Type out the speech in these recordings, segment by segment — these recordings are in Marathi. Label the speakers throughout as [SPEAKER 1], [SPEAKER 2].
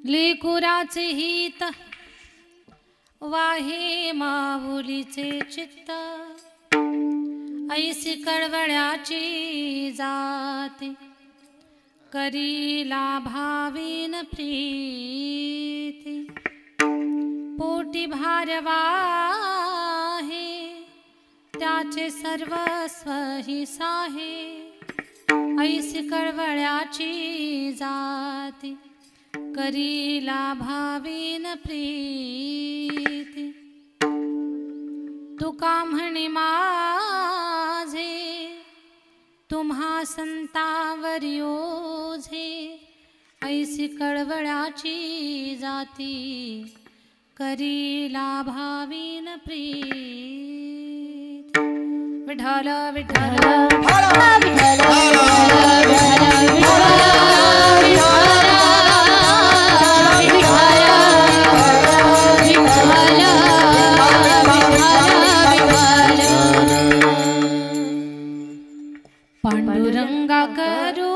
[SPEAKER 1] लेकुराचे हित वाहे माऊलीचे चित्त, ऐसी कळवळ्याची जाती करीला भावीन प्रीती। पोटी भारवा आहे त्याचे सर्वस्व ही साहे, ऐसी कळवळ्याची जाती करीला भावीन प्रीती। तुका म्हणे माझे तुम्हा संतावरी ओझे, ऐसी कळवळ्याची जाती करीला भावीन प्रीती। विठ्ठल विठ्ठल पांडुरंगा करू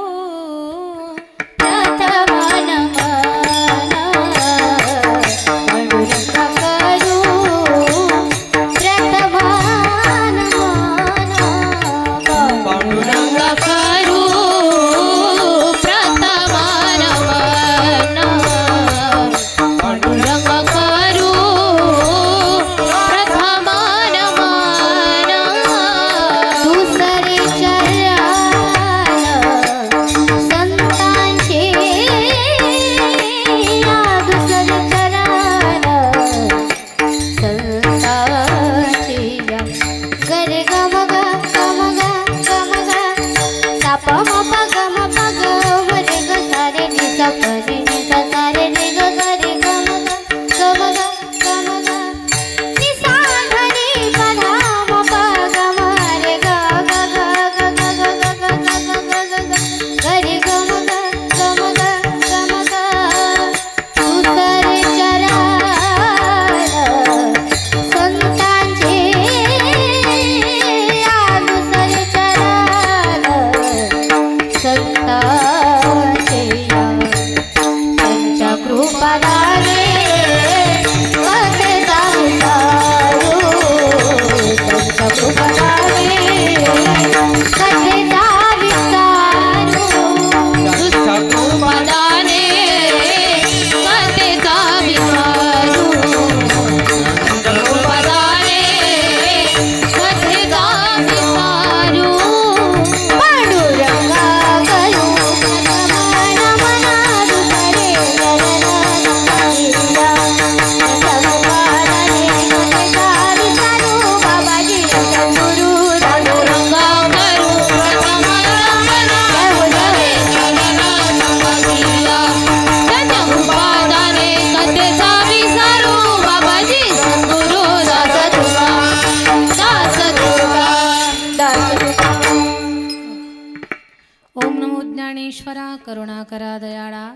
[SPEAKER 1] करुणाकरा दयाळा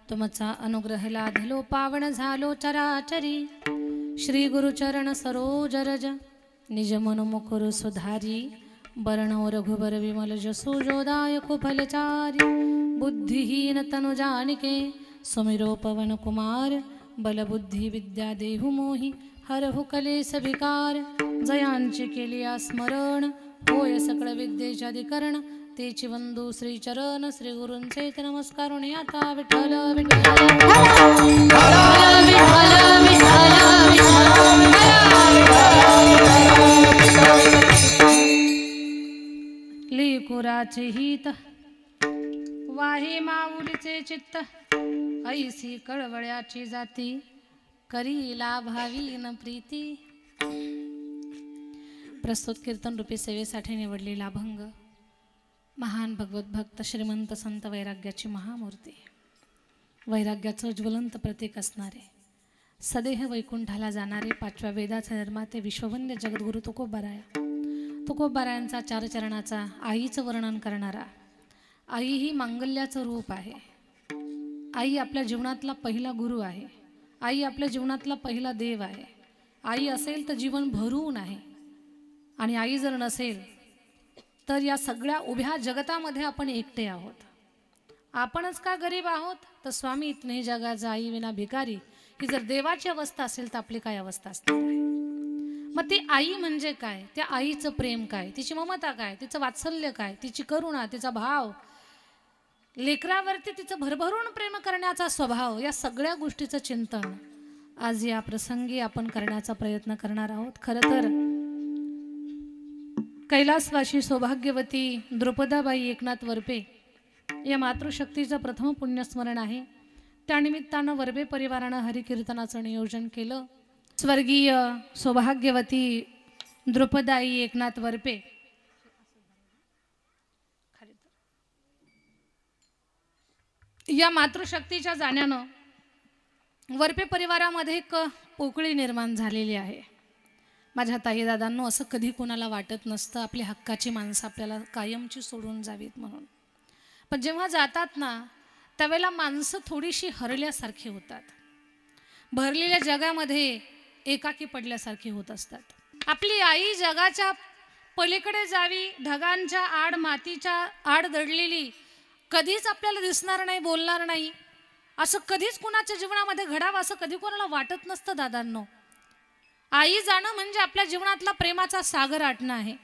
[SPEAKER 1] तुमचा अनुग्रह लाधलो पावन झालो चराचरी। श्री गुरुचरण सरोज रज निज मन मुकुर सुधारी। वर्णो रघुबर विमल जसो जोदायक फलचारी। बुद्धिहीन तनु जानिके सुमिरो पवन कुमार। बल बुद्धि विद्या देहु मोहि हरहु कलेस विकार। जयांची केलिया स्मरण होय सकळ विद्येचे अधिकरण। तेची वंदू श्री चरण श्री गुरूंचे नमस्कारुणी आता विठ्ठल विठ्ठल लेकुराचे हित वाहे माऊलीचे चित्त, ऐसी कळवळ्याची जाती करीला भावीन प्रीती। प्रस्तुत कीर्तन रूपी सेवेसाठी निवडलेला अभंग महान भगवत भक्त श्रीमंत संत वैराग्याची महामूर्ती, वैराग्याचं ज्वलंत प्रतीक असणारे, सदेह वैकुंठाला जाणारे, पाचव्या वेदाचे निर्माते विश्ववंद्य जगद्गुरु तुकोबाराया। तुकोबारायांचा चार चरणाचा आईचं वर्णन करणारा। आई ही मांगल्याचं रूप आहे। आई आपल्या जीवनातला पहिला गुरु आहे। आई आपल्या जीवनातला पहिला देव आहे। आई असेल तर जीवन भरून आहे, आणि आई जर नसेल तर या सगळ्या उभ्या जगतामध्ये आपण एकटे आहोत। आपणच का गरीब आहोत? तर स्वामी इतने जगाचा आई विना भिकारी, ही जर देवाची अवस्था असेल तर आपली काय अवस्था असणार आहे? मग ती आई म्हणजे काय? त्या आईचं प्रेम काय? तिची ममता काय? तिचं वात्सल्य काय? तिची करुणा, तिचा भाव, लेकरावरती तिचं भरभरून प्रेम करण्याचा स्वभाव, या सगळ्या गोष्टीचं चिंतन आज या प्रसंगी आपण करण्याचा प्रयत्न करणार आहोत. खरं तर कैलासवासी सौभाग्यवती द्रुपदाबाई एकनाथ वरपे या मातृशक्तीचं प्रथम पुण्यस्मरण आहे. त्यानिमित्तानं वरपे परिवारानं हरिकीर्तनाचं नियोजन केलं. स्वर्गीय सौभाग्यवती द्रुपदाई एकनाथ वरपे या मातृशक्तीच्या जाण्यानं वरपे परिवारामध्ये एक पोकळी निर्माण झालेली आहे. माझ्या ताई दादांनो, असं कधी कोणाला वाटत नसतं आपली हक्काची माणसं आपल्याला कायमची सोडून जावीत म्हणून, पण जेव्हा जातात ना त्यावेळेला माणसं थोडीशी हरल्यासारखी होतात. भरलेल्या जगामध्ये एकाकी पडल्यासारखी होत असतात. आपली आई जगाच्या पलीकडे जावी, ढगांच्या आड मातीच्या आड दडलेली, कधीच आपल्याला दिसणार नाही, बोलणार नाही, असं कधीच कुणाच्या जीवनामध्ये घडावं असं कधी कोणाला वाटत नसतं दादांनो. आई जाणं म्हणजे आपल्या जीवनातला प्रेमाचा सागर आटणं आहे.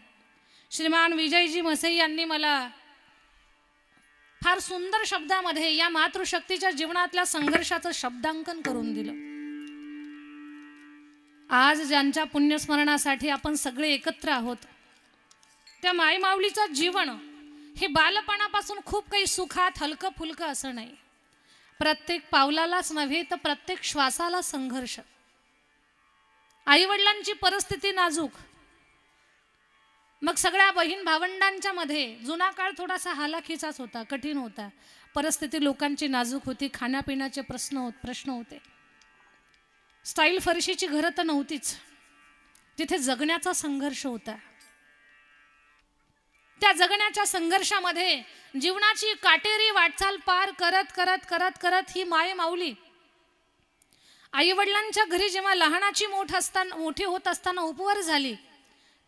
[SPEAKER 1] श्रीमान विजयजी मसे यांनी मला फार सुंदर शब्दामध्ये या मातृशक्तीच्या जीवनातल्या संघर्षाचं शब्दांकन करून दिलं. आज ज्यांच्या पुण्यस्मरणासाठी आपण सगळे एकत्र आहोत, त्या मायमाऊलीचं जीवन हे बालपणापासून खूप काही सुखात हलकं फुलकं असं नाही. प्रत्येक पावलालाच नव्हे तर प्रत्येक श्वासाला संघर्ष. आईवडिलांची परिस्थिती नाजूक, मग सगळ्या बहीण भावंडांच्या मध्ये जुना काळ थोडासा हालाखीचाच होता, कठीण होता. परिस्थिती लोकांची नाजूक होती. खाण्यापिण्याचे प्रश्न होते. स्टाईल फरशीची घरं तर नव्हतीच. तिथे जगण्याचा संघर्ष होता. त्या जगण्याच्या संघर्षामध्ये जीवनाची काटेरी वाटचाल पार करत करत करत करत ही माय माऊली आई वडिलांच्या घरी जेव्हा लहानाची मोठी होत असताना उपवर झाली,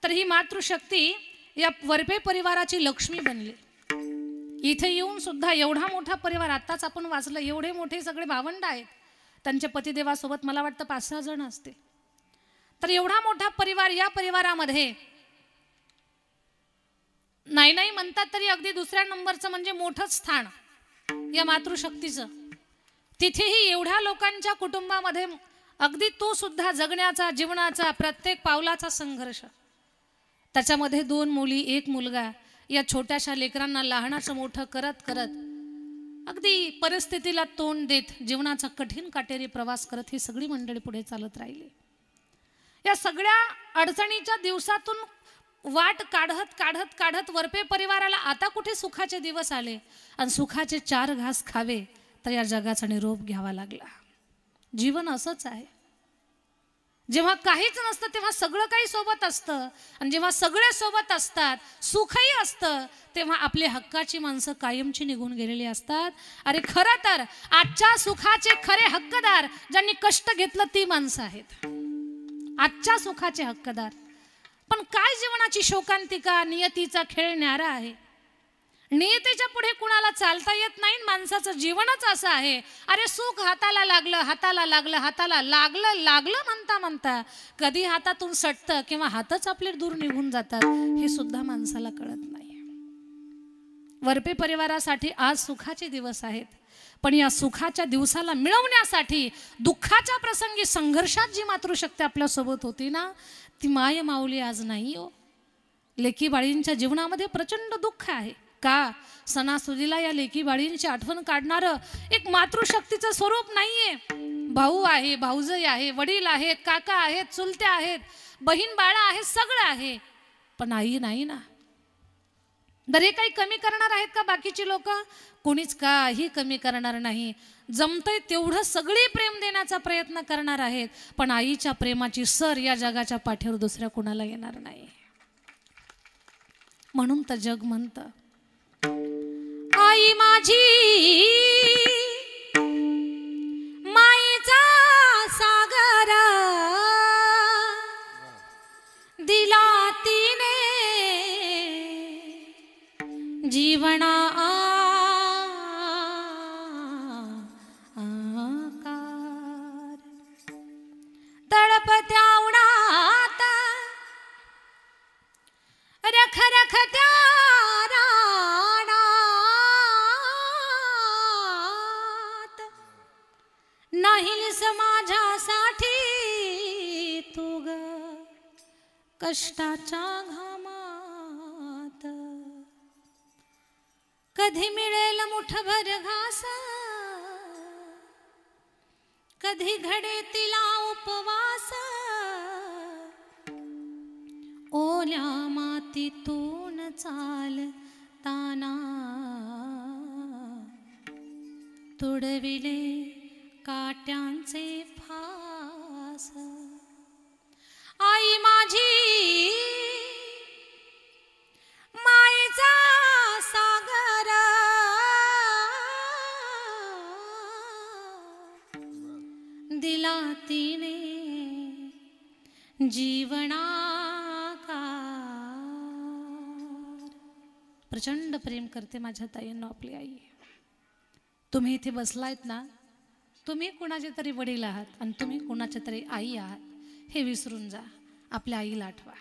[SPEAKER 1] तर ही मातृशक्ती या वरपे परिवाराची लक्ष्मी बनली. इथे येऊन सुद्धा एवढा मोठा परिवार, आत्ताच आपण वाचलं, एवढे मोठे सगळे भावंड आहेत. त्यांच्या पतिदेवासोबत मला वाटतं 5-6 जण असतील. तर एवढा मोठा परिवार, या परिवारामध्ये नाही म्हणतात तरी अगदी दुसऱ्या नंबरचं म्हणजे मोठंच स्थान या मातृशक्तीचं. तिथेही एवढ्या लोकांच्या कुटुंबामध्ये अगदी तो सुद्धा जगण्याचा, जीवनाचा, प्रत्येक पावलाचा संघर्ष. त्याच्यामध्ये 2 मुली 1 मुलगा, या छोट्याशा लेकरांना लहानाचं मोठं करत करत अगदी परिस्थितीला तोंड देत जीवनाचा कठीण काटेरी प्रवास करत ही सगळी मंडळी पुढे चालत राहिली. या सगळ्या अडचणीच्या दिवसातून वाट काढत काढत काढत वरपे परिवाराला आता कुठे सुखाचे दिवस आले आणि सुखाचे 4 घास खावे तर या जगाचा निरोप घ्यावा लागला. जीवन असंच आहे. जेव्हा काहीच नसतं तेव्हा सगळं काही सोबत असतं, आणि जेव्हा सगळे सोबत असतात, सुखही असतं, तेव्हा आपली हक्काची माणसं कायमची निघून गेलेली असतात. अरे खरं तर आजच्या सुखाचे खरे हक्कदार ज्यांनी कष्ट घेतलं ती माणसं आहेत, आजच्या सुखाचे हक्कदार. पण काय जीवनाची शोकांतिका, नियतीचा खेळ न्यारा आहे. नियतीच्या पुढे कुणाला चालता येत नाही. माणसाचं जीवनच असं आहे. अरे सुख हाताला लागलं, हाताला लागलं, हाताला लागलं लागलं म्हणता म्हणता कधी हातातून सटतं किंवा हातच आपले दूर निघून जातात हे सुद्धा माणसाला कळत नाही. वरपे परिवारासाठी आज सुखाचे दिवस आहेत, पण या सुखाच्या दिवसाला मिळवण्यासाठी दुःखाच्या प्रसंगी संघर्षात जी मातृशक्ती आपल्या सोबत होती ना, ती माय माऊली आज नाही हो. लेकी बाळींच्या जीवनामध्ये प्रचंड दुःख आहे. का? सणासुदीला या लेकी बाळींची आठवण काढणारं एक मातृशक्तीचं स्वरूप नाहीये. भाऊ आहे, भाऊजई आहे, वडील आहेत, काका आहेत, चुलत्या आहेत, बहीण बाळा आहेत, सगळं आहे, पण आई नाही ना. दरे काही कमी करणार आहेत का बाकीची लोक? कोणीच काही कमी करणार नाही. जमतंय तेवढं सगळे प्रेम देण्याचा प्रयत्न करणार आहेत, पण आईच्या प्रेमाची सर या जगाच्या पाठीवर दुसऱ्या कोणाला येणार नाही. म्हणून तर जग म्हणतं, आई माझी मायेचा सागर दिला तिने जीवना राहिलीस माझ्यासाठी तू ग कष्टाच्या घामात, कधी मिळेल मुठभर घास, कधी घडे तिला उपवास, ओल्या मातीतून चालताना तुडविले काट्यांचे फास। आई माझी मायेचा सागर, दिला तिने जीवनाकार। प्रचंड प्रेम करते माझ्या ताईंना आपली आई। तुम्ही इथे बसलायत ना, तुम्ही कुणाचे तरी वडील आहात आणि तुम्ही कुणाच्या तरी आई आहात हे विसरून जा। आपल्या आईला आठवा,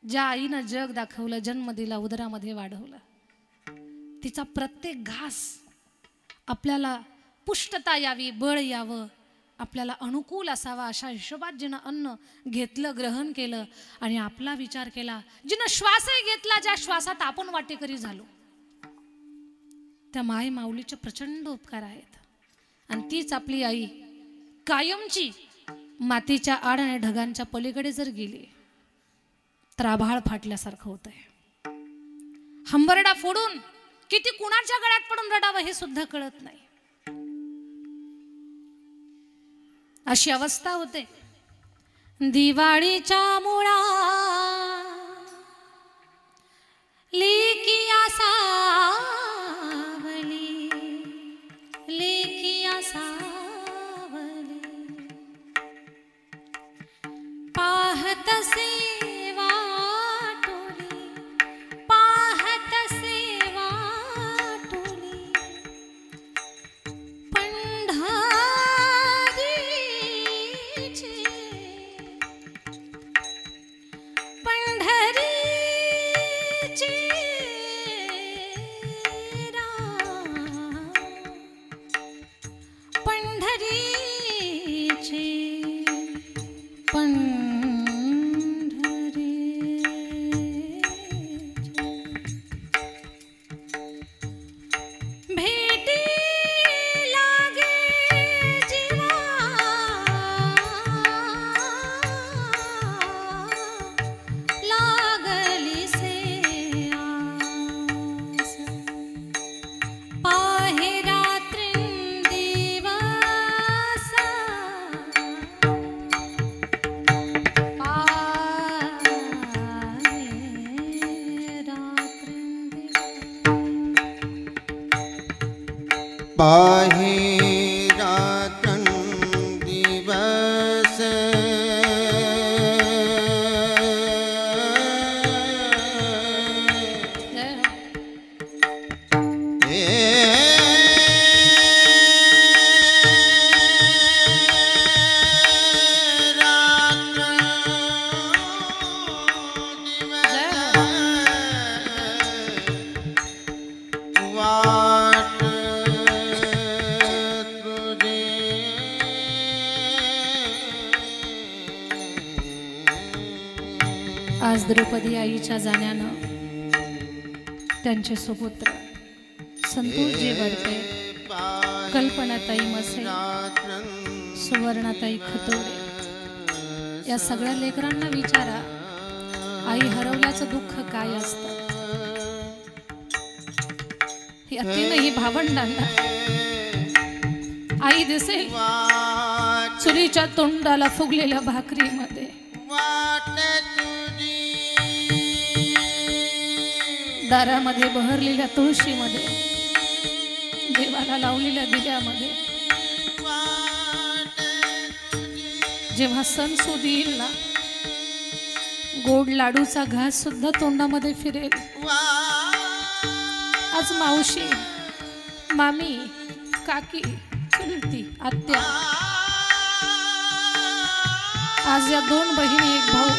[SPEAKER 1] ज्या आईनं जग दाखवलं, जन्म दिला, उदरामध्ये वाढवलं, तिचा प्रत्येक घास आपल्याला पुष्टता यावी, बळ यावं, आपल्याला अनुकूल असावा अशा हिशोबात जिनं अन्न घेतलं, ग्रहण केलं आणि आपला विचार केला, जिनं श्वासही घेतला, ज्या श्वासात आपण वाटेकरी झालो, त्या माय माऊलीचे प्रचंड उपकार आहेत। आणि तीच आपली आई कायमची मातीच्या आड आणि ढगांच्या पलीकडे जर गेली तर आभाळ फाटल्यासारखं होतंय। हंबरडा फोडून किती कुणाच्या गळ्यात पडून रडावं हे सुद्धा कळत नाही, अशी अवस्था होते। दिवाळीच्या मुळा लेकिया सावली, लेकिया सावली, पाहत सेवा टोली, पाहत सेवा टोली, पंढरीची, पंढरीची पंढरीची भेटी लागे जीवा, लागली से आस, पाहे रात्रिंदिवस, पाहे रात्रिंदिवस,
[SPEAKER 2] पाहे रात्रंदिवस,
[SPEAKER 1] आज द्रौपदी आईच्या जाण्यानं त्यांचे सुपुत्र संतोषजी वरपे, कल्पनाताई मसे, सुवर्णाताई खतोडे या सगळ्या लेकरांना विचारा, आई हरवल्याचं दुःख काय असतं। या तीनही भावंडांना आई दिसेल चुलीच्या तोंडाला फुगलेल्या भाकरीमध्ये, दारामध्ये बहरलेल्या तुळशीमध्ये, देवाला लावलेल्या दिव्यामध्ये। जेव्हा सणसूद येईल ना, गोड लाडूचा घास सुद्धा तोंडामध्ये फिरेल। आज मावशी, मामी, काकी, चुलती, आत्या, आज या दोन बहिणी एक भाऊ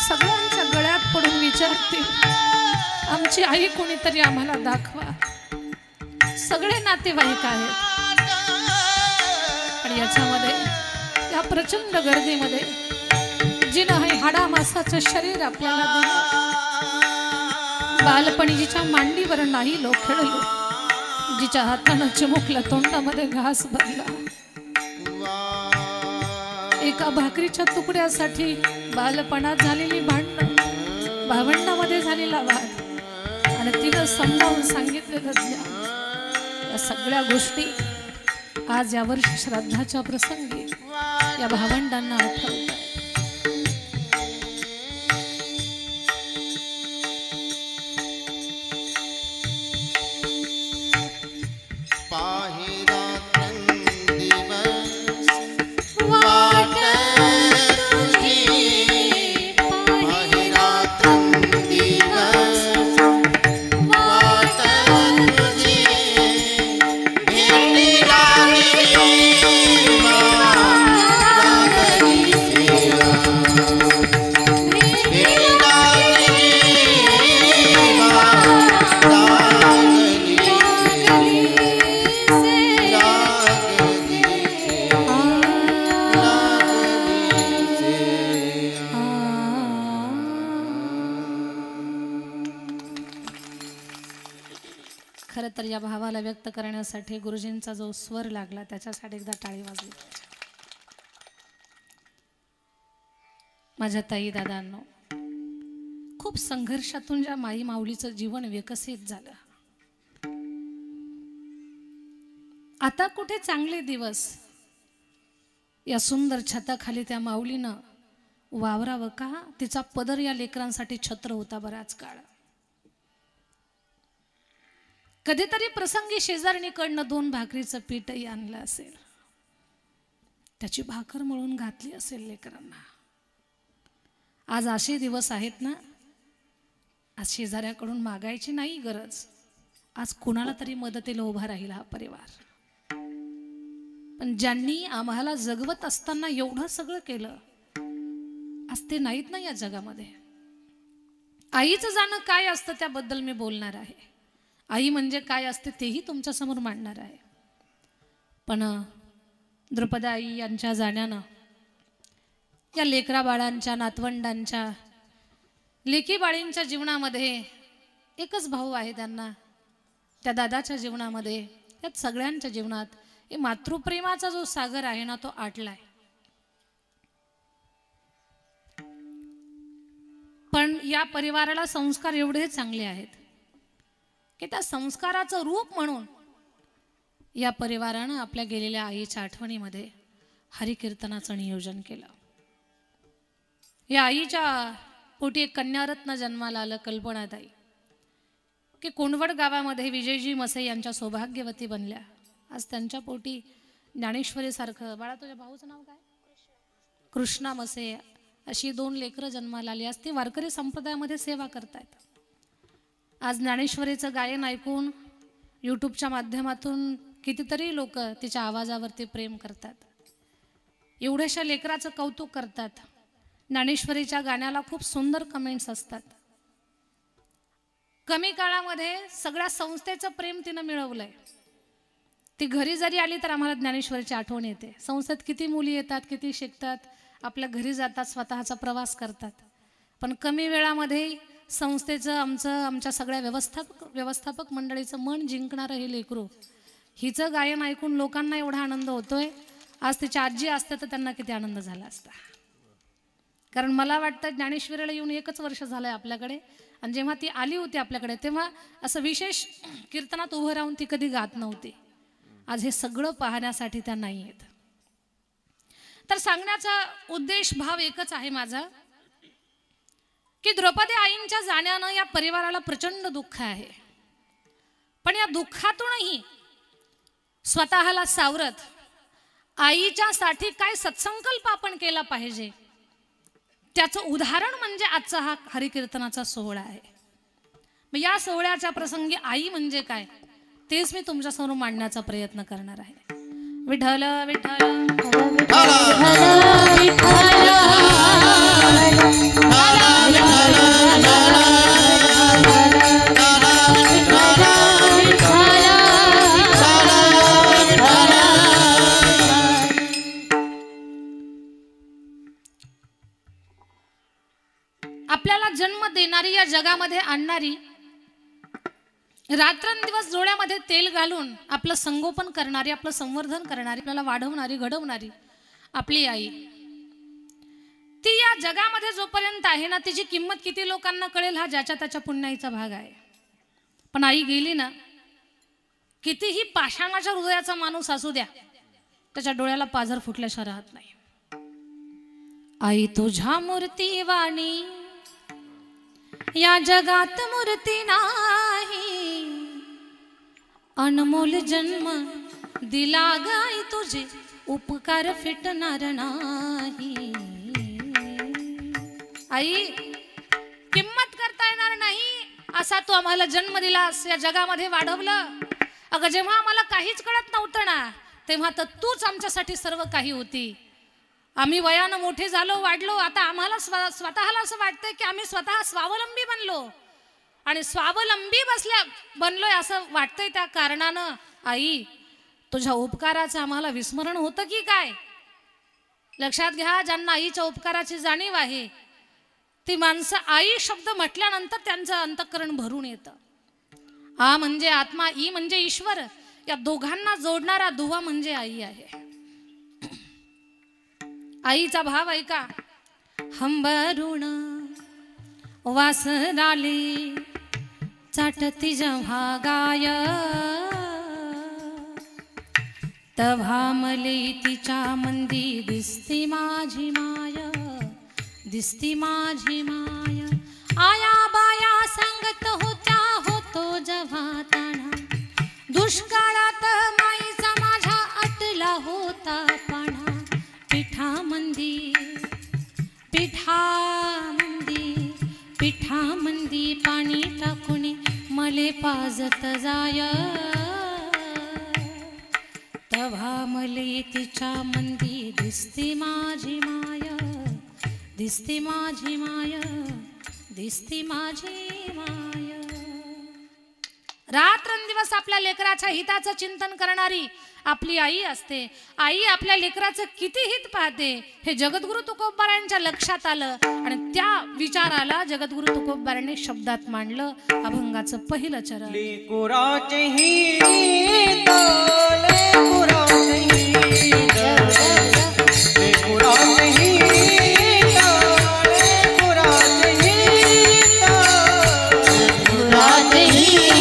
[SPEAKER 1] सगळ्यांच्या गळ्यात पडून विचारतील, आमची आई कोणीतरी आम्हाला दाखवा। सगळे नातेवाईक आहेत, याच्यामध्ये या प्रचंड गर्दीमध्ये जिनं हे हाडा मासाचं शरीर आपल्याला दिलं, बालपणी जिच्या मांडीवर नाही लो खेळलो, जिच्या हातानं चिमुकला तोंडामध्ये घास भरला, एका भाकरीच्या तुकड्यासाठी बालपणात झालेली भांडणं, भावंडामध्ये झालेला वाद आणि तिनं समजावून सांगितलेलं ज्ञान, या सगळ्या गोष्टी आज यावर्षी श्राद्धाच्या प्रसंगी या भावंडांना आठवतात. खरं तर या भावाला व्यक्त करण्यासाठी गुरुजींचा जो स्वर लागला त्याच्यासाठी एकदा टाळी वाजली. माझ्या ताई दादांनो, खूप संघर्षातून ज्या माई माऊलीचं जीवन विकसित झालं, आता कुठे चांगले दिवस, या सुंदर छताखाली त्या माऊलीनं वावरावं का? तिचा पदर या लेकरांसाठी छत्र होता बराच काळ. कधीतरी प्रसंगी शेजारणीकडनं 2 भाकरीचं पीठही आणलं असेल, त्याची भाकर मळून घातली असेल लेकरांना. आज असे दिवस आहेत ना, आज शेजाऱ्याकडून मागायची नाही गरज, आज कुणाला तरी मदतीला उभा राहील हा परिवार. पण ज्यांनी आम्हाला जगवत असताना एवढं सगळं केलं, आज ते नाहीत ना या जगामध्ये. आईचं जाणं काय असतं त्याबद्दल मी बोलणार आहे. आई म्हणजे काय असते तेही तुमच्या समोर मांडणार आहे. पण द्रुपदा आई यांच्या जाण्यानं या लेकरा बाळांच्या, नातवंडांच्या, लेकी बाळींच्या जीवनामध्ये एकच भाऊ आहे त्यांना, त्या दादाच्या जीवनामध्ये, यात सगळ्यांच्या जीवनात हे मातृप्रेमाचा जो सागर आहे ना तो आटलाय. पण या परिवाराला संस्कार एवढे चांगले आहेत की त्या संस्काराचं रूप म्हणून या परिवारानं आपल्या गेलेल्या आईच्या आठवणीमध्ये हरिकीर्तनाचं नियोजन केलं. या आईच्या पोटी एक कन्यारत्न जन्माला आलं, कल्पनाताई, की कोंडवड गावामध्ये विजयजी मसे यांच्या सौभाग्यवती बनल्या. आज त्यांच्या पोटी ज्ञानेश्वरीसारखं, बाळा तुझ्या भाऊचं नाव काय? कृष्णा मसे, अशी 2 लेकरं जन्माला आली. आज ती वारकरी संप्रदायामध्ये सेवा करतायत. आज ज्ञानेश्वरीचं गायन ऐकून यूट्यूबच्या माध्यमातून कितीतरी लोक तिच्या आवाजावरती प्रेम करतात, एवढ्याशा लेकराचं कौतुक करतात. ज्ञानेश्वरीच्या गाण्याला खूप सुंदर कमेंट्स असतात. कमी काळामध्ये सगळ्या संस्थेचं प्रेम तिनं मिळवलंय. ती घरी जरी आली तर आम्हाला ज्ञानेश्वरीची आठवण येते. संस्थेत किती मुली येतात, किती शिकतात, आपल्या घरी जातात, स्वतःचा प्रवास करतात, पण कमी वेळामध्ये संस्थेचं आमच्या सगळ्या व्यवस्थापक मंडळीचं मन जिंकणारं हे लेकरू, हिचं गायन ऐकून लोकांना एवढा आनंद होतोय. आज तिची आजी असते तर त्यांना किती आनंद झाला असता. कारण मला वाटतं ज्ञानेश्वरीला येऊन 1च वर्ष झालंय आपल्याकडे, आणि जेव्हा ती आली होती आपल्याकडे तेव्हा असं विशेष कीर्तनात उभं राहून ती कधी गात नव्हती. आज हे सगळं पाहण्यासाठी त्या नाही आहेत. तर सांगण्याचा उद्देश, भाव एकच आहे माझा, की द्रौपदी आईंच्या जाण्यानं या परिवाराला प्रचंड दुःख आहे. पण या दुःखातूनही स्वतःला सावरत आईच्यासाठी काय सत्संकल्प आपण केला पाहिजे, त्याचं उदाहरण म्हणजे आजचा हा हरिकीर्तनाचा सोहळा आहे. मग या सोहळ्याच्या प्रसंगी आई म्हणजे काय तेच मी तुमच्यासमोर मांडण्याचा प्रयत्न करणार आहे. विठ्ठल विठ्ठल जन्म देणारी, या जगामध्ये आणणारी, रात्रंदिवस डोळ्यामध्ये तेल घालून आपलं संगोपन करणारी, आपलं संवर्धन करणारी, आपल्याला वाढवणारी, घडवणारी आपली आई, ती या जगामध्ये जोपर्यंत आहे ना, तिची किंमत किती लोकांना कळेल हा ज्याच्या त्याच्या पुण्याईचा भाग आहे. पण आई गेली ना, कितीही पाषाणाच्या हृदयाचा माणूस असू द्या, त्याच्या डोळ्याला पाझर फुटल्याशिवाय राहत नाही. आई तुझ्या मूर्ती वाणी या जगात मूर्ती नाही, अनमोल जन्म दिला गाई, तुझे उपकार फिटणार नाही. आई, किंमत करता येणार नाही असा तू आम्हाला जन्म दिलास, या जगामध्ये वाढवलं. अगं जेव्हा आम्हाला काहीच कळत नव्हतं ना, तेव्हा तर तूच आमच्यासाठी सर्व काही होती. आम्ही वयानं मोठे झालो, वाढलो, आता आम्हाला स्वतःला असं वाटतंय की आम्ही स्वतः स्वावलंबी बनलो आणि स्वावलंबी बनलोय असं वाटतंय. त्या कारणानं आई, तुझ्या उपकाराचं आम्हाला विस्मरण होतं की काय? लक्षात घ्या, ज्यांना आईच्या उपकाराची जाणीव आहे ती माणसं आई शब्द म्हटल्यानंतर त्यांचं अंतःकरण भरून येतं. आ म्हणजे आत्मा, ई म्हणजे ईश्वर, या दोघांना जोडणारा दुवा म्हणजे आई आहे. आईचा भाव ऐका. हंबरुण वासराली चाटती जेव्हा गाय, तव्हा मले तिच्या मंदी दिसती माझी माय, दिसती माझी माय. आया बाया सांगत होत्या होतो जेव्हा ताणा, दुष्काळात माईचा माझ्या अटला होता पाणा. पिठामंदी पिठामंदी पाणी टाकून मले पाजत जाय, तव्हा मले तिच्या मंदी दिसती माझी माय, दिसती माझी माय, दिसती माझी माय. रात्रंदिवस आपल्या लेकराच्या हिताचं चिंतन करणारी आपली आई असते. आई आपल्या लेकराचं किती हित पाहते हे जगद्गुरु तुकोबारायांच्या लक्षात आलं आणि त्या विचाराला जगद्गुरु तुकोबारायांनी शब्दात मांडलं. अभंगाचं पहिलं चरण.
[SPEAKER 3] लेकराचे हित, लेकराचे हित, लेकराचे हित, लेकराचे हित, लेकराचे हित,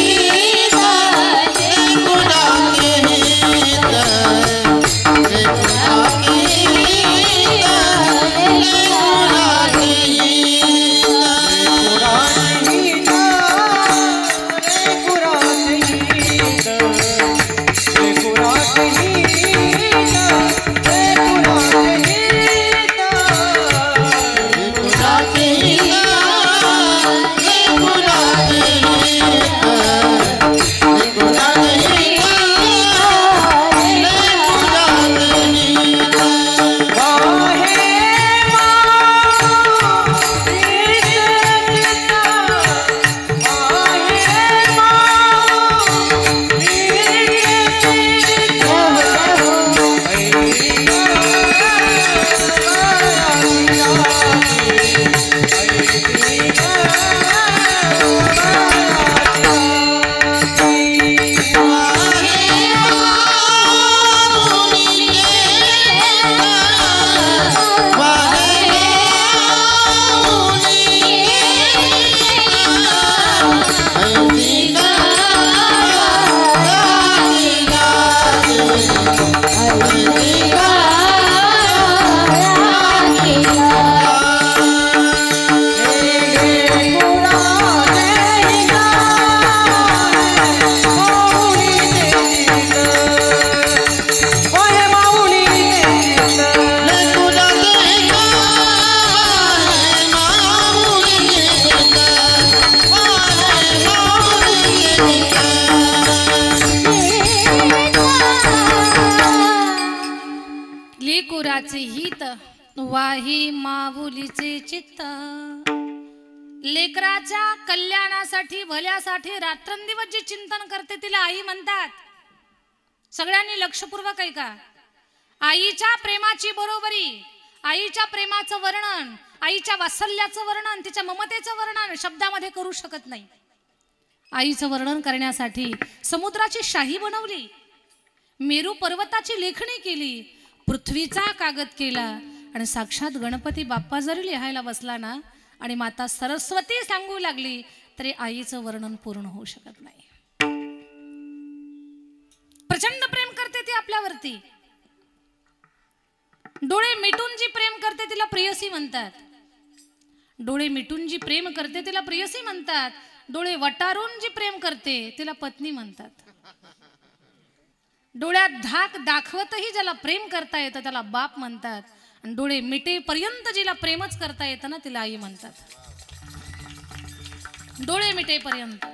[SPEAKER 1] लेकराचे हित वाही माऊलीचे चित्त. लेकराच्या कल्याणासाठी, भल्यासाठी रात्रंदिवस जे चिंतन करते तिला आई म्हणतात. सगळ्यांनी लक्षपूर्वक ऐका. आईच्या प्रेमाची बरोबरी, आईच्या प्रेमाचं वर्णन आईच्या वात्सल्याचं वर्णन, तिच्या ममतेचं वर्णन शब्दामध्ये करू शकत नाही. आईचं वर्णन करण्यासाठी समुद्राची शाही बनवली, मेरू पर्वताची लेखणी केली, पृथ्वीचा कागद केला आणि साक्षात गणपती बाप्पा जरी लिहायला बसला ना आणि माता सरस्वती सांगू लागली तरी आईचं वर्णन पूर्ण होऊ शकत नाही. प्रचंड प्रेम करते ती आपल्यावरती. डोळे मिटून जी प्रेम करते तिला प्रेयसी म्हणतात. डोळे मिटून जी प्रेम करते तिला प्रेयसी म्हणतात. डोळे वटारून जी प्रेम करते तिला पत्नी म्हणतात. डोळ्यात धाक दाखवतही ज्याला प्रेम करता येतं त्याला बाप म्हणतात. आणि डोळे मिटेपर्यंत जिला प्रेमच करता येतं ना तिला आई म्हणतात. डोळे मिटेपर्यंत,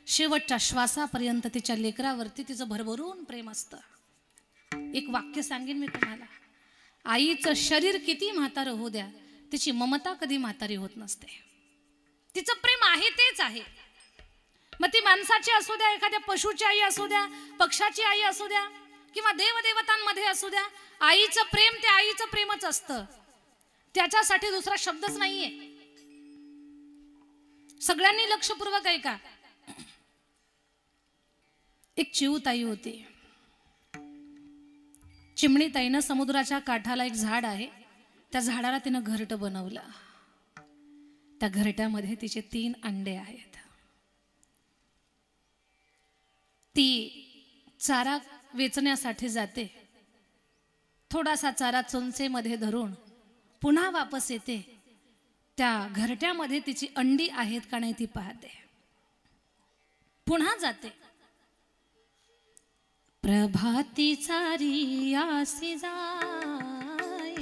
[SPEAKER 1] शेवटच्या श्वासापर्यंत तिच्या लेकरावरती तिचं भरभरून प्रेम असतं. एक वाक्य सांगेन मी तुम्हाला, आईचं शरीर किती म्हातारं होऊ द्या, तिची ममता कधी म्हातारी होत नसते. तिचं प्रेम आहे तेच आहे. मग ती माणसाची असू द्या, एखाद्या पशुची आई असू द्या, पक्षाची आई असू द्या किंवा देवदेवतांमध्ये असू द्या, आईचं प्रेम ते आईचं प्रेमच असतं. त्याच्यासाठी दुसरा शब्दच नाहीये. सगळ्यांनी लक्षपूर्वक ऐका. एक चिऊताई होती. चिमणीताईनं समुद्राच्या काठाला एक झाड आहे, त्या झाडाला तिनं घरटं बनवलं. त्या घरट्यामध्ये तिचे 3 अंडे आहेत. ती चारा वेचण्यासाठी जाते, थोडासा चारा चोंचेमध्ये धरून पुन्हा वापस येते. त्या घरट्यामध्ये तिची अंडी आहेत का नाही ती पाहते, पुन्हा जाते. प्रभाती चारी आसी जाय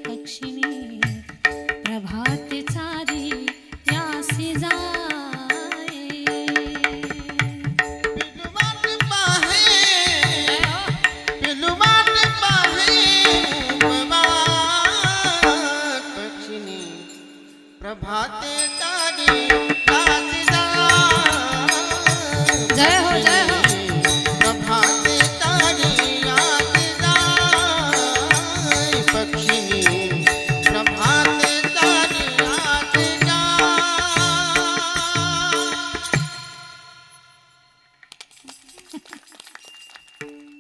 [SPEAKER 1] पक्षिणी, प्रभाती चारी आसी जाय.
[SPEAKER 2] प्रभाते तारी आसी जाय.
[SPEAKER 1] जय हो जय हो.
[SPEAKER 2] प्रभाते तारी आसी जाय पक्षिणी, प्रभाते तारी आसी जाय.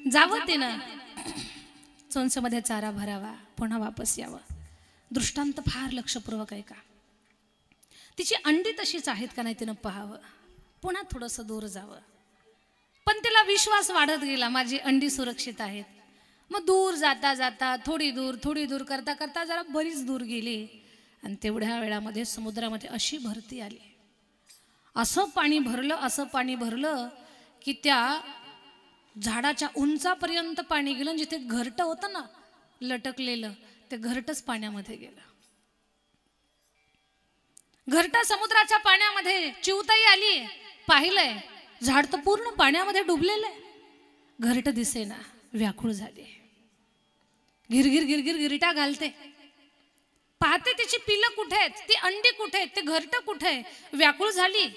[SPEAKER 1] जावं तिनं चोंचमध्ये चारा भरावा, पुन्हा वापस यावं. दृष्टांत फार लक्षपूर्वक ऐका. तिची अंडी तशीच आहेत का नाही तिनं पाहावं, पुन्हा थोडंसं दूर जावं. पण तिला विश्वास वाढत गेला, माझी अंडी सुरक्षित आहेत. मग दूर जाता जाता थोडी दूर करता करता जरा बरीच दूर गेली आणि तेवढ्या वेळामध्ये समुद्रामध्ये अशी भरती आली. असं पाणी भरलं की त्या झाडाच्या उंचापर्यंत पाणी गेलं. जिथे घरटं होतं ना लटकलेलं, ते घरटच पाण्यामध्ये गेलं. घरटा समुद्राच्या पाण्यामध्ये. चिऊताई आली, पाहिलंय झाड तर पूर्ण पाण्यामध्ये डुबलेलं आहे. घरट दिसेना, व्याकुळ झाली. गिरगिर गिरगिर गिरटा घालते, पाहते तिची पिलं कुठे आहेत, ती अंडी कुठे आहेत, ते घरट कुठे आहे. व्याकुळ झाली,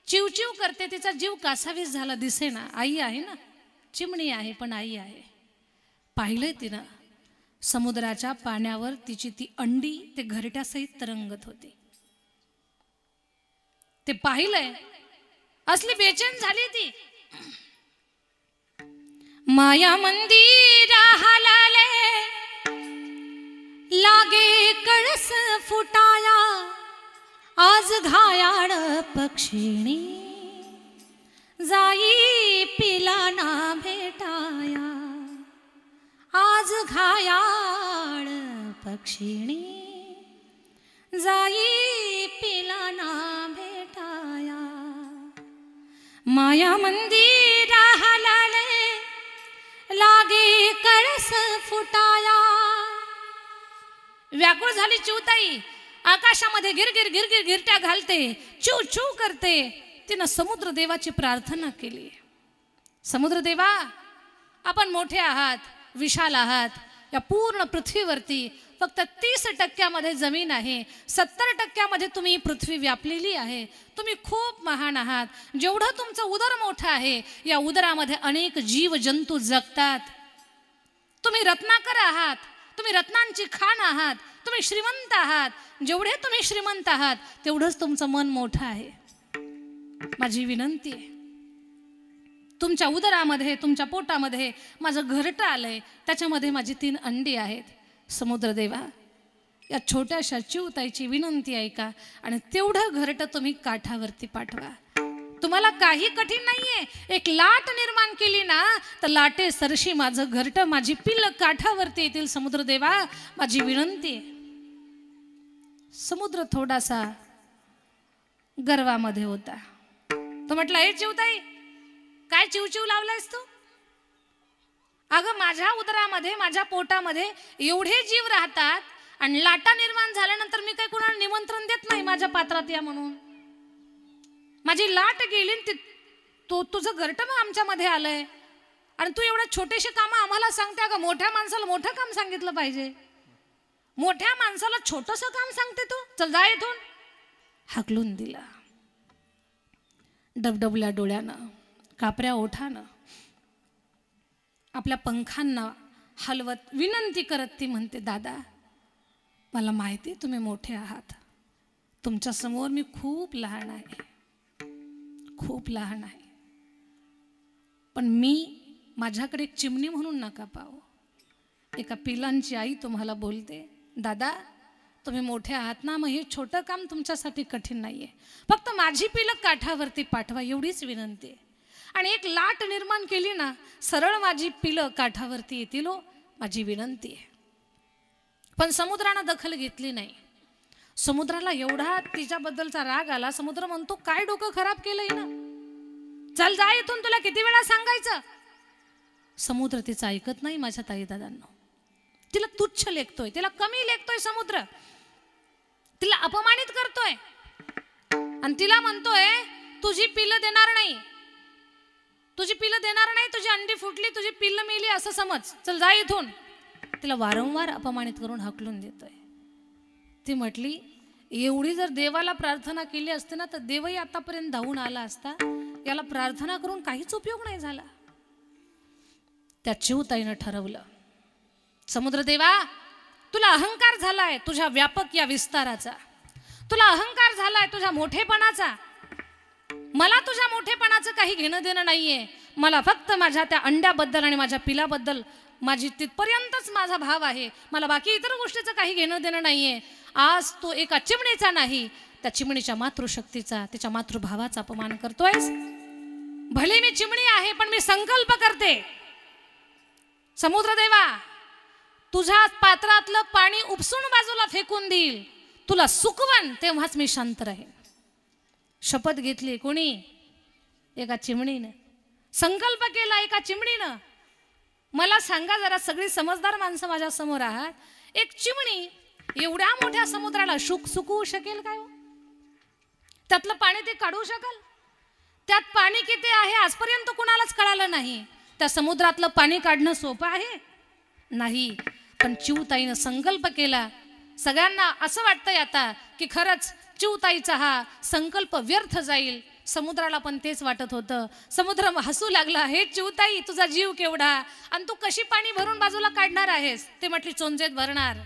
[SPEAKER 1] चिवचिव करते. तिचा जीव कासावीस झाला, दिसेना. आई आहे ना, चिमणी आहे पण आई आहे. पाहिलंय तिनं समुद्राच्या पाण्यावर तिची ती अंडी ते घरट्यासहित तरंगत होती. ते पाहिलंय, असली बेचैन झाली ती. माया मंदिरा हलाले लागे कळस फुटाया, आज घायाळ पक्षिणी जाई पिला ना भेटाया. आज घायाळ पक्षिणी जाई पिला ना भेटाया. माया मंदिरा हलाले लागे कळस फुटाया. व्याकुळ झाली चिऊताई, आकाशामध्ये गिरगिर गिरगिर गिरट्या घालते, चू चू करते. तिनं समुद्र देवाची प्रार्थना केली. समुद्र देवा, आपण मोठे आहात, विशाल आहात. या पूर्ण पृथ्वीवरती फक्त 30% जमीन आहे, 70% तुम्ही पृथ्वी व्यापलेली आहे. तुम्ही खूप महान आहात. जेवढं तुमचं उदर मोठं आहे, या उदरामध्ये अनेक जीव जंतू जगतात. तुम्ही रत्नाकर आहात, तुम्ही रत्नांची खाण आहात. तुम्ही श्रीमंत आहात, जेवढे तुम्ही श्रीमंत आहात तेवढंच तुमचं मन मोठं आहे. माझी विनंती आहे, तुमच्या उदरामध्ये, तुमच्या पोटामध्ये माझं घरटं आलंय, त्याच्यामध्ये माझी 3 अंडी आहेत. समुद्रदेवा, या छोट्याशा चिवताईची विनंती ऐका आणि तेवढं घरटं तुम्ही काठावरती पाठवा. तुम्हाला काही कठीण नाहीये. एक लाट निर्माण केली ना तर लाटे सरशी माझं घरटं, माझी पिल्लं काठावरती येतील. समुद्रदेवा, माझी विनंती आहे. समुद्र थोडासा गर्वामध्ये होता. तो म्हटला, हे चिवताई, काय चिवचिव लावलायस तू? अगं, माझ्या उदरामध्ये, माझ्या पोटामध्ये एवढे जीव राहतात आणि लाटा निर्माण झाल्यानंतर मी काही कोणाला निमंत्रण देत नाही माझ्या पात्रात या म्हणून. माझी लाट गेली, तुझं घरटं मग आमच्यामध्ये आलंय आणि तू एवढे छोटेसे कामं आम्हाला सांगते. अगं, मोठ्या माणसाला मोठं काम सांगितलं पाहिजे. मोठ्या माणसाला छोटंसं काम सांगते तू? चल जा इथून. हाकलून दिला. डबडबल्या डोळ्यानं, कापऱ्या ओठानं, आपल्या पंखांना हलवत विनंती करत ती म्हणते, दादा, मला माहिती आहे तुम्ही मोठे आहात. तुमच्या समोर मी खूप लहान आहे, खूप लहान आहे. पण मी माझ्याकडे एक चिमणी म्हणून नका पाहू. एका पिलांची आई तुम्हाला बोलते, दादा, तुम्ही मोठे आहात ना, मग हे छोटं काम तुमच्यासाठी कठीण नाहीये. फक्त माझी पिलं काठावरती पाठवा, एवढीच विनंती आहे. आणि एक लाट निर्माण केली ना, सरळ माझी पिलं काठावरती येतील. हो, माझी विनंती आहे. पण समुद्रानं दखल घेतली नाही. समुद्राला एवढा तिच्याबद्दलचा राग आला. समुद्र म्हणतो, काय डोकं खराब केलंय ना, चल जा इथून, तुला किती वेळा सांगायचं. समुद्र तिचं ऐकत नाही. माझ्या ताई दादांनो, तिला तुच्छ लेखतोय, तिला कमी लेखतोय. समुद्र तिला अपमानित करतोय आणि तिला म्हणतोय, तुझी पिल्लं देणार नाही, तुझी पिल्लं देणार नाही, तुझी अंडी फुटली, तुझी पिल्लं मेली असं समज, चल जा इथून. तिला वारंवार अपमानित करून हाकलून देतोय. ती म्हटली, एवढी जर देवाला प्रार्थना केली असते ना तर देवही आतापर्यंत धावून आला असता. याला प्रार्थना करून काहीच उपयोग नाही झाला. त्या चिवताईनं ठरवलं, समुद्रदेवा, तुला अहंकार झालाय तुझ्या व्यापक या विस्ताराचा, तुला अहंकार झालाय तुझ्या मोठेपणाचा. मला तुझ्या मोठेपणाचं काही घेणं देणं नाहीये. मला फक्त माझ्या त्या अंड्याबद्दल आणि माझ्या पिलाबद्दल माझी तिथपर्यंतच माझा भाव आहे. मला बाकी इतर गोष्टीचं काही घेणं देणं नाहीये. आज तो एका चिमणीचा नाही, त्या चिमणीच्या मातृशक्तीचा, तिच्या मातृभावाचा अपमान करतोयस. भले मी चिमणी आहे, पण मी संकल्प करते, समुद्रदेवा, तुझ्या पात्रातलं पाणी उपसून बाजूला फेकून देईल, तुला सुकवण, तेव्हाच मी शांत राहीन. शपथ घेतली. कोणी? एका चिमणीनं. संकल्प केला एका चिमणीनं. मला सांगा जरा, सगळी समजदार माणसं माझ्या समोर आहात, एक चिमणी एवढ्या मोठ्या समुद्राला सुकवू शकेल काय? त्यातलं पाणी ते काढू शकाल? त्यात पाणी किती आहे आजपर्यंत कुणालाच कळालं नाही. त्या समुद्रातलं पाणी काढणं सोपं आहे? नाही. पण चिवताईनं संकल्प केला. सगळ्यांना असं वाटतंय आता की खरंच चिवताईचा हा संकल्प व्यर्थ जाईल. समुद्राला पण तेच वाटत होतं. समुद्र हसू लागला, हे चिवताई, तुझा जीव केवढा आणि तू कशी पाणी भरून बाजूला काढणार आहेस? ते म्हटली, चोंजेत भरणार.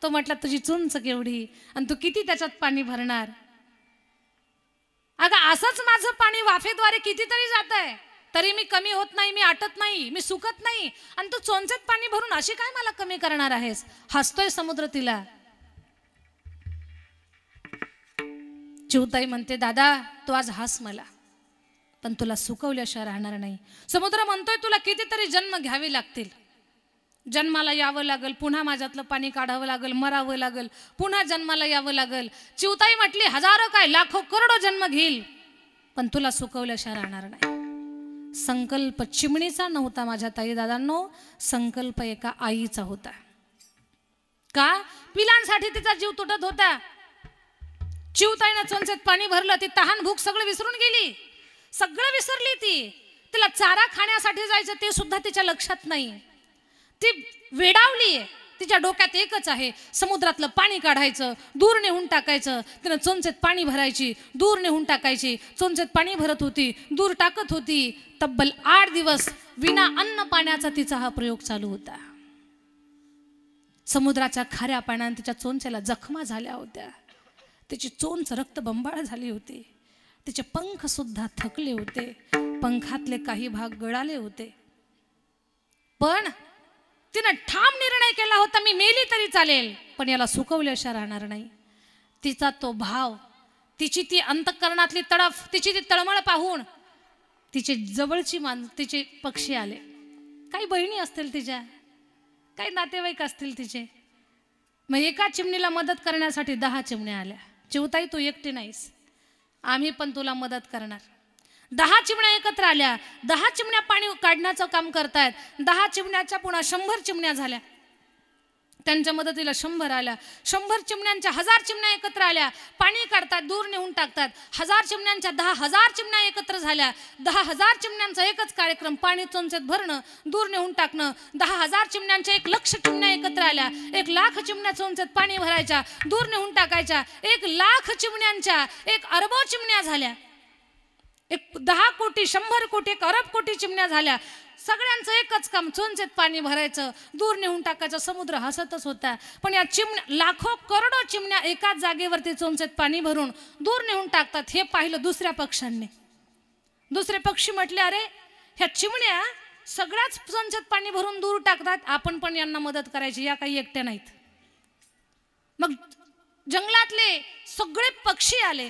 [SPEAKER 1] तो म्हटला, तुझी चुंच केवढी आणि तू किती त्याच्यात पाणी भरणार? अगं, असंच माझं पाणी वाफेद्वारे कितीतरी जात आहे, तरी मी कमी होत नाही, मी आटत नाही, मी सुकत नाही, आणि तू चोंचेत पाणी भरून अशी काय मला कमी करणार आहेस? हसतोय समुद्र तिला. चिवताई म्हणते, दादा, तू आज हस मला, पण तुला सुकवल्याशिवाय राहणार नाही. समुद्र म्हणतोय, तुला कितीतरी जन्म घ्यावे लागतील, जन्माला यावं लागल, पुन्हा माझ्यातलं पाणी काढावं लागल, मरावं लागल, पुन्हा जन्माला यावं लागल. चिवताई म्हटली, हजारो काय लाखो करोडो जन्म घेईल, पण तुला सुकवल्याशिवाय राहणार नाही. संकल्प चिमणीचा नव्हता माझ्या ताई दादांनो, संकल्प एका आईचा होता. का? पिलांसाठी तिचा जीव तुटत होता. चिवताईनं चोंचेत पाणी भरलं, ती तहान भूक सगळं विसरून गेली, सगळं विसरली ती. तिला चारा खाण्यासाठी जायचं ते सुद्धा तिच्या लक्षात नाही. ती वेडावली आहे. तिच्या डोक्यात एकच आहे, समुद्रातलं पाणी काढायचं, दूर नेऊन टाकायचं. तिनं चोंचेत पाणी भरायची, दूर नेऊन टाकायची. चोंचेत पाणी भरत होती, दूर टाकत होती. तब्बल 8 दिवस विना अन्न पाण्याचा तिचा हा प्रयोग चालू होता. समुद्राच्या खाऱ्या पाण्याने तिच्या चोंचेला जखमा झाल्या होत्या. तिची चोंच रक्तबंबाळ झाली होती. तिचे पंख सुद्धा थकले होते. पंखातले काही भाग गळाले होते. पण तिनं ठाम निर्णय केला होता, मी मेली तरी चालेल पण याला सुकवल्याशिवाय राहणार नाही. तिचा तो भाव, तिची ती अंतःकरणातली तडफ, तिची ती तळमळ पाहून तिचे जवळची तिचे पक्षी आले. काही बहिणी असतील तिच्या, काही नातेवाईक असतील तिचे. मग एका चिमणीला मदत करण्यासाठी 10 चिमण्या आल्या. चिवताई तू एकटी नाहीस, आम्ही पण तुला मदत करणार. 10 चिमण्या एकत्र आल्या. 10 चिमण्या पाणी काढण्याचं काम करतायत. 10 चिमण्याच्या पुन्हा 100 चिमण्या झाल्या. त्यांच्या मदतीला 100 आल्या. 100 चिमण्यांच्या 1000 चिमण्या एकत्र आल्या. पाणी काढतात, दूर नेऊन टाकतात. 1000 चिमण्यांच्या 10,000 चिमण्या एकत्र झाल्या. 10,000 चिमण्यांचा एकच कार्यक्रम, पाणी चोंचेत भरणं, दूर नेऊन टाकणं. 10,000 चिमण्यांच्या 1,00,000 चिमण्या एकत्र आल्या. 1,00,000 चिमण्या चोंचेत पाणी भरायच्या, दूर नेऊन टाकायच्या. 1,00,000 चिमण्यांच्या 1 अरब चिमण्या झाल्या. 10 कोटी, 100 कोटी, 1 अरब कोटी चिमण्या झाल्या. सगळ्यांचं एकच काम, चोंचेत पाणी भरायचं, दूर नेऊन टाकायचं. समुद्र हसतच होता. पण या चिमण्या, लाखो करोडो चिमण्या एकाच जागेवरती चोंचेत पाणी भरून दूर नेऊन टाकतात. हे पाहिलं दुसऱ्या पक्ष्यांनी. दुसरे पक्षी म्हटले, अरे ह्या चिमण्या सगळ्याच चोंचेत पाणी भरून दूर टाकतात, आपण पण यांना मदत करायची, या काही एकट्या नाहीत. मग जंगलातले सगळे पक्षी आले.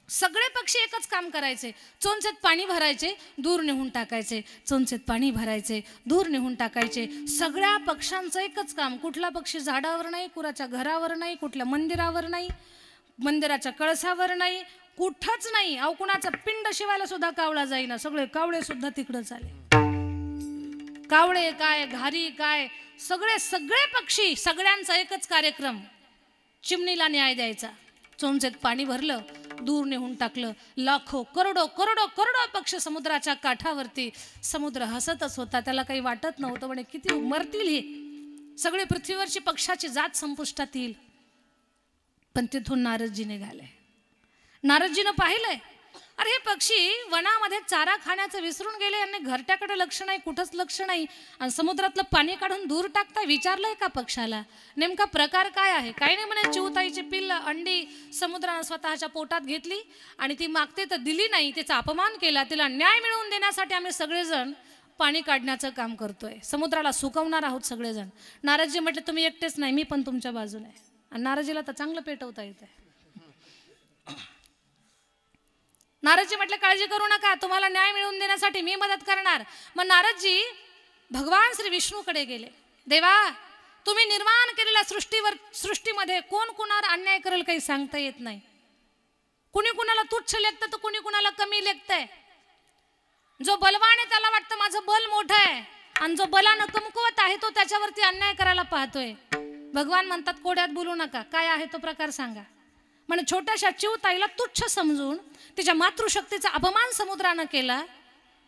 [SPEAKER 1] सगळे पक्षी एकच काम करायचे, चोंचेत पाणी भरायचे, दूर नेऊन टाकायचे. चोंचेत पाणी भरायचे, दूर नेऊन टाकायचे. सगळ्या पक्ष्यांचं एकच काम. कुठला पक्षी झाडावर नाही, कुणाच्या घरावर नाही, कुठल्या मंदिरावर नाही, मंदिराच्या कळसावर नाही, कुठंच नाही. अहो कुणाचा पिंड शिवायला सुद्धा कावळा जाईना. सगळे कावळे सुद्धा तिकडंच आले. कावळे काय, घारी काय, सगळे पक्षी, सगळ्यांचा एकच कार्यक्रम, चिमणीला न्याय द्यायचा. चोंचेत पाणी भरलं, दूर नेऊन टाकलं. लाखो करोडो करोडो करोडो पक्षी समुद्राच्या काठावरती. समुद्र हसतच होता. त्याला काही वाटत नव्हतं, म्हणे किती मरतील हे सगळे, पृथ्वीवरची पक्षाची जात संपुष्टात येईल. पण तिथून नारदजी निघाले. नारदजीनं पाहिलंय, अरे हे पक्षी वनामध्ये चारा खाण्याचं विसरून गेले. यांनी घरट्याकडे लक्ष नाही, कुठंच लक्ष नाही, आणि समुद्रातलं पाणी काढून दूर टाकताय. विचारलंय का पक्षाला नेमका प्रकार काय आहे? काही नाही म्हणे, चिवताईची पिल्ल अंडी समुद्रानं स्वतःच्या पोटात घेतली आणि ती मागते तर दिली नाही, तिचा अपमान केला. तिला न्याय मिळवून देण्यासाठी आम्ही सगळेजण पाणी काढण्याचं काम करतोय, समुद्राला सुकवणार आहोत सगळेजण. नारदजी म्हटले, तुम्ही एकटेच नाही, मी पण तुमच्या बाजूने आहे. आणि नारदजीला तर चांगलं पेटवता येतंय. नारदजी म्हटले, काळजी करू नका, तुम्हाला न्याय मिळवून देण्यासाठी मी मदत करणार. मग नारदजी भगवान श्री विष्णूकडे गेले. देवा, तुम्ही निर्माण केलेल्या सृष्टीमध्ये कोण कुणावर अन्याय करेल काही सांगता येत नाही. कुणी कुणाला तुच्छ लेखतं तर कुणी कुणाला कमी लेखतंय. जो बलवान आहे त्याला वाटतं माझं बल मोठं आहे, आणि जो बलानं कमकुवत आहे तो त्याच्यावरती अन्याय करायला पाहतोय. भगवान म्हणतात, कोड्यात बोलू नका, काय आहे तो प्रकार सांगा. म्हणजे छोट्याशा चिवताईला तुच्छ समजून तिच्या मातृशक्तीचा अपमान समुद्रानं केला.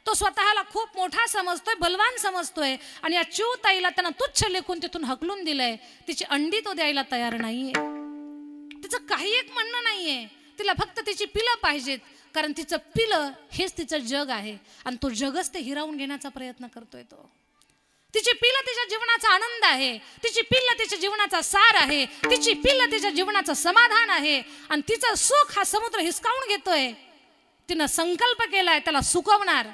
[SPEAKER 1] तो स्वतःला खूप मोठा समजतोय, बलवान समजतोय, आणि या चिवताईला त्यानं तुच्छ लेखून तिथून हकलून दिलंय. तिची अंडी तो द्यायला तयार नाहीये. तिचं काही एक म्हणणं नाहीये. तिला फक्त तिची पिलं पाहिजेत, कारण तिचं पिलं हेच तिचं जग आहे, आणि तो जगच ते हिरावून घेण्याचा प्रयत्न करतोय. तो तिची पिल्लं तिच्या जीवनाचा आनंद आहे, तिची पिल्लं तिच्या जीवनाचा सार आहे, तिची पिल्लं तिच्या जीवनाचं समाधान आहे, आणि तिचं सुख हा समुद्र हिसकावून घेतोय. तिनं संकल्प केलाय त्याला सुकवणार,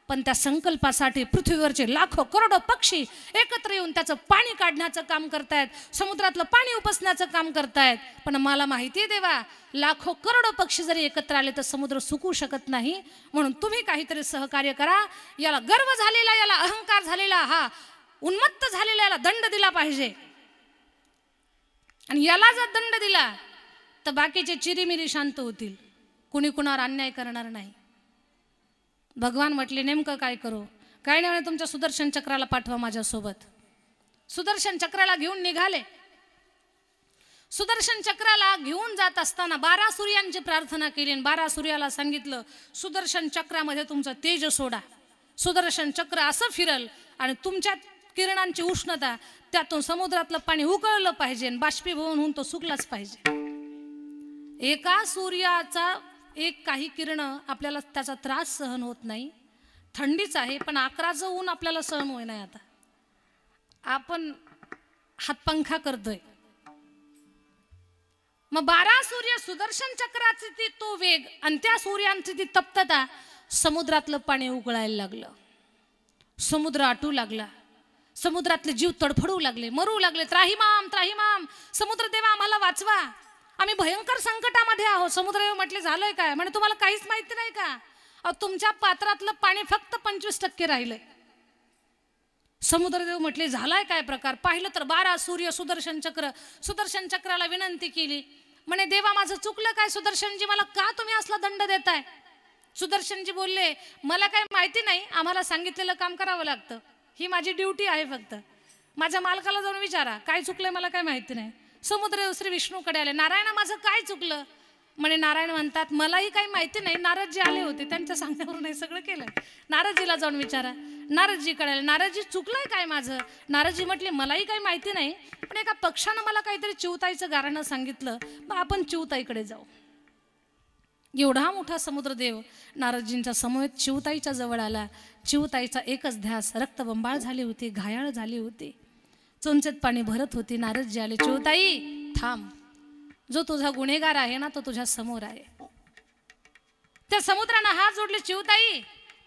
[SPEAKER 1] पण त्या संकल्पासाठी पृथ्वीवरचे लाखो करोडो पक्षी एकत्र येऊन त्याचं पाणी काढण्याचं काम करतायत, समुद्रातलं पाणी उपसण्याचं काम करतायत. पण मला माहिती आहे देवा, लाखो करोडो पक्षी जरी एकत्र आले तर समुद्र सुकू शकत नाही. म्हणून तुम्ही काहीतरी सहकार्य करा. याला गर्व झालेला, याला अहंकार झालेला, हा उन्मत्त झालेला, याला दंड दिला पाहिजे. आणि याला जर दंड दिला तर बाकीचे चिरीमिरी शांत होतील, कुणी कुणावर अन्याय करणार नाही. भगवान म्हटले, नेमकं काय करू? काय नाही म्हणे, तुमच्या सुदर्शन चक्राला पाठवा माझ्यासोबत. सुदर्शन चक्राला घेऊन निघाले. सुदर्शन चक्राला घेऊन जात असताना 12 सूर्यांची प्रार्थना केली, आणि 12 सूर्याला सांगितलं, सुदर्शन चक्रामध्ये तुमचं तेज सोडा. सुदर्शन चक्र असं फिरल आणि तुमच्या किरणांची उष्णता त्यातून समुद्रातलं पाणी उकळलं पाहिजे, आणि बाष्पीभवन होऊन तो सुकलाच पाहिजे. एका सूर्याचा एक काही किरण आपल्याला त्याचा त्रास सहन होत नाही. थंडीच आहे, पण 11चं ऊन आपल्याला सहन होई नाही. आता आपण हातपंखा करतोय. मग 12 सूर्य सुदर्शन चक्राचे ती तो वेग आणि त्या सूर्यांची ती तप्तता, समुद्रातलं पाणी उकळायला लागलं. समुद्र आटू लागला. समुद्रातले जीव तडफडू लागले, मरू लागले. त्राहिमाम त्राहिमाम, समुद्रदेवा आम्हाला वाचवा, आम्ही भयंकर संकटामध्ये आहोत. समुद्रदेव म्हटले झालंय काय? म्हणजे तुम्हाला काहीच माहिती नाही का? तुमच्या पात्रातलं पाणी फक्त 25% राहिलंय. समुद्रदेव म्हटले झालाय काय प्रकार? पाहिलं तर 12 सूर्य सुदर्शन चक्र. सुदर्शन चक्राला विनंती केली, म्हणे देवा माझं चुकलं काय? सुदर्शनजी मला का तुम्ही असला दंड देताय? सुदर्शनजी बोलले मला काय माहिती नाही, आम्हाला सांगितलेलं काम करावं लागतं, ही माझी ड्युटी आहे. फक्त माझ्या मालकाला जाऊन विचारा काय चुकलंय, मला काय माहिती नाही. समुद्रदेव श्री विष्णूकडे आले, नारायणा माझं काय चुकलं? म्हणे नारायण म्हणतात मलाही काही माहिती नाही, नारदजी आले होते त्यांच्या सांगण्यावरून हे सगळं केलं. नारदजीला जाऊन विचारा. नारदजी कळाले, नारदजी चुकलंय काय माझं? नारदजी म्हटले मलाही काही माहिती नाही, पण एका पक्षानं मला काहीतरी चिवताईचं गारणं सांगितलं, मग आपण चिवताईकडे जाऊ. एवढा मोठा समुद्रदेव नारदजींच्या समवेत चिवताईच्या जवळ आला. चिवताईचा एकच ध्यास, रक्तबंबाळ झाली होती, घायाळ झाली होती, चोंचेत पाणी भरत होती. नारदजी आले, चिवताई थांब, जो तुझा गुन्हेगार आहे ना तो तुझ्या समोर आहे. त्या समुद्रानं हात जोडले, चिवताई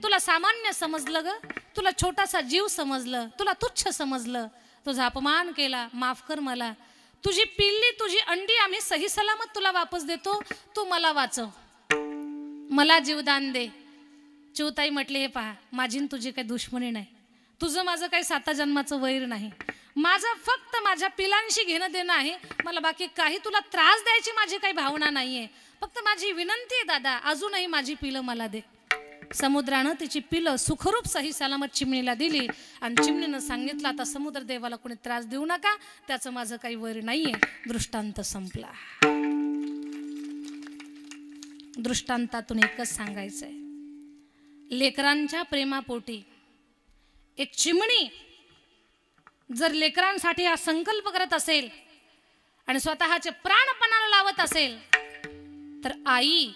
[SPEAKER 1] तुला सामान्य समजलं ग, तुला छोटासा जीव समजलं, तुला तुच्छ समजलं, तुझा अपमान केला, माफ कर मला. तुझी पिल्ली तुझी अंडी आम्ही सही सलामत तुला वापस देतो, तू मला वाचव, मला जीवदान दे. चिवताई म्हटले हे पहा, माझी तुझी काही दुश्मनी नाही, तुझं माझं काही 7 जन्माचं वैर नाही, माझं फक्त माझ्या पिलांशी घेणं देणं आहे, मला बाकी काही तुला त्रास द्यायची माझी काही भावना नाहीये. फक्त माझी विनंती आहे दादा, अजूनही माझी पिलं मला दे. समुद्रानं तिची पिलं सुखरूप सही सलामत चिमणीला दिली आणि चिमणीनं सांगितलं आता समुद्र देवाला कोणी त्रास देऊ नका, त्याचं माझं काही वैर नाहीये. दृष्टांत संपला. दृष्टांतातून एकच सांगायचंय, लेकरांच्या प्रेमापोटी एक चिमणी जर लेकरांसाठी हा संकल्प करत असेल आणि स्वतःचे प्राणपणाला लावत असेल, तर आई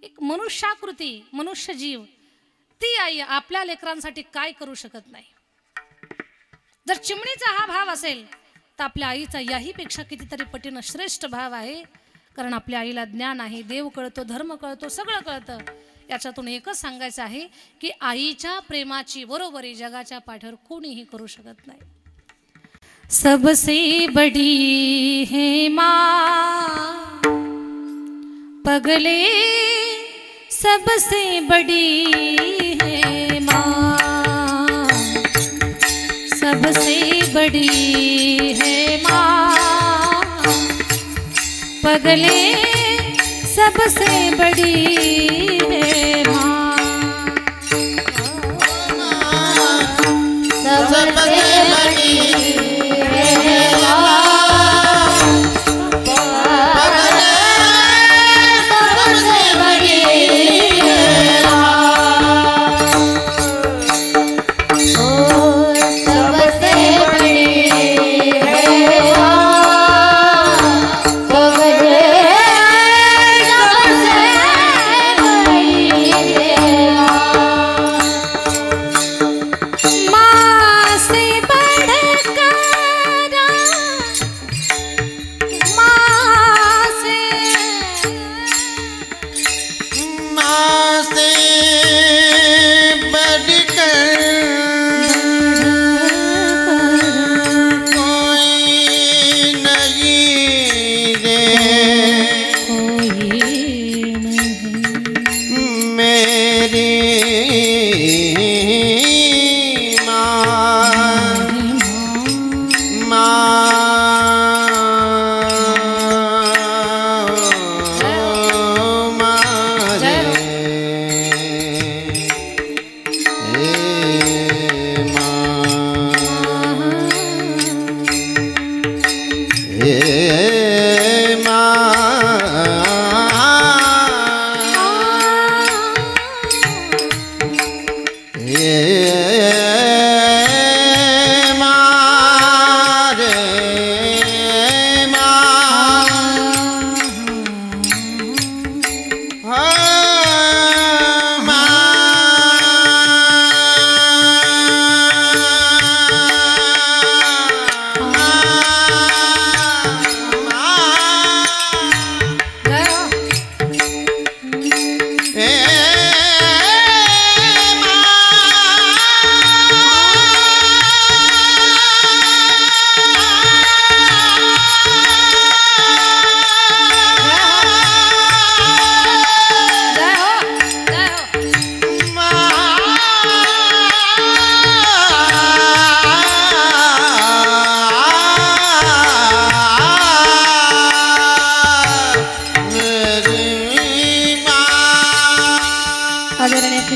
[SPEAKER 1] एक मनुष्याकृती मनुष्य जीव, ती आई आपल्या लेकरांसाठी काय करू शकत नाही. जर चिमणीचा हा भाव असेल तर आपल्या आईचा याहीपेक्षा कितीतरी पटीनं श्रेष्ठ भाव आहे. कारण आपल्या आईला ज्ञान आहे, देव कळतो, धर्म कळतो, सगळं कळतं. याच्यातून एकच सांगायचं आहे की आईच्या प्रेमाची बरोबरी जगाच्या पाठीवर कोणीही करू शकत नाही. सबसे बड़ी है माँ पगले, सबसे बड़ी है माँ, सबसे बड़ी है माँ पगले, सबसे बड़ी है माँ,
[SPEAKER 2] सबसे बड़ी
[SPEAKER 1] माँ से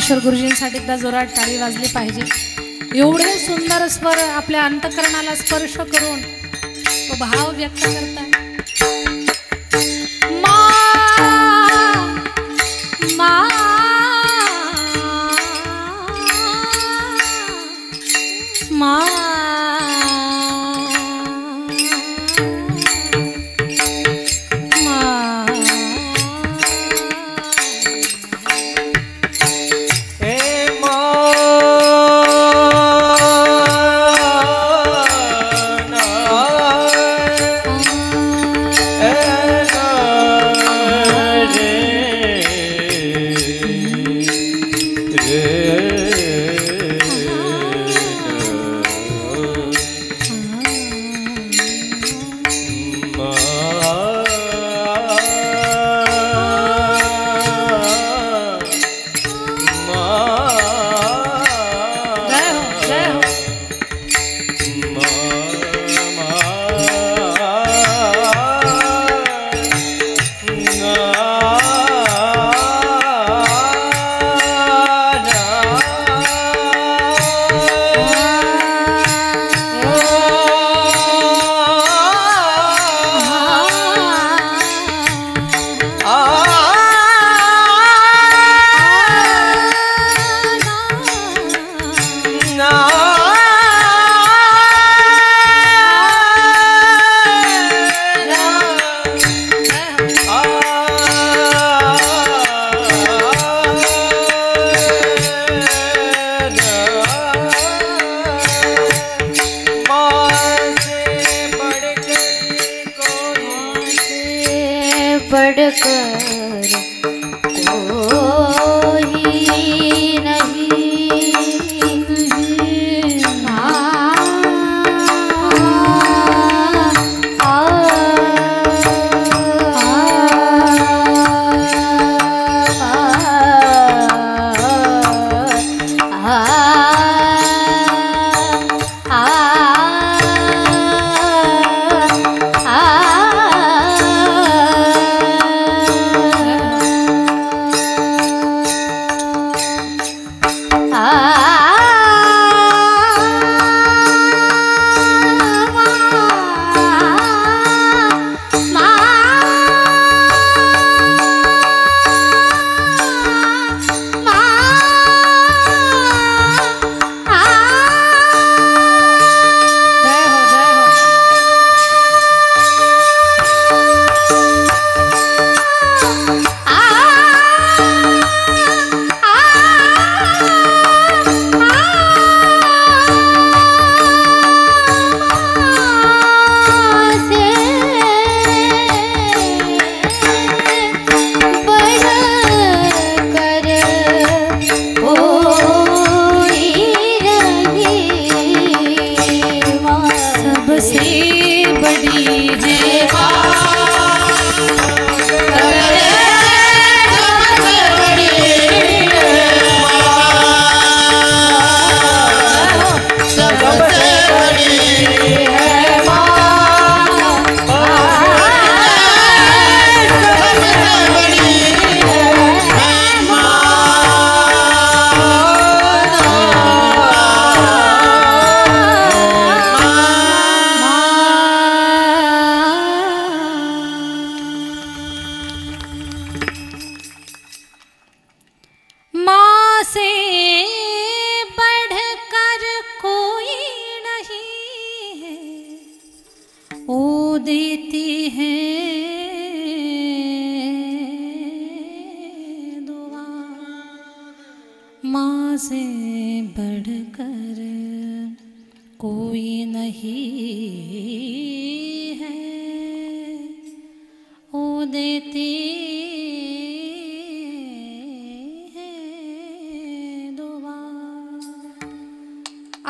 [SPEAKER 1] किशोर गुरुजींसाठी एकदा जोरात टाळी वाजली पाहिजे. एवढे सुंदर स्वर आपल्या अंतःकरणाला स्पर्श करून तो भाव व्यक्त करताय. मा मा मा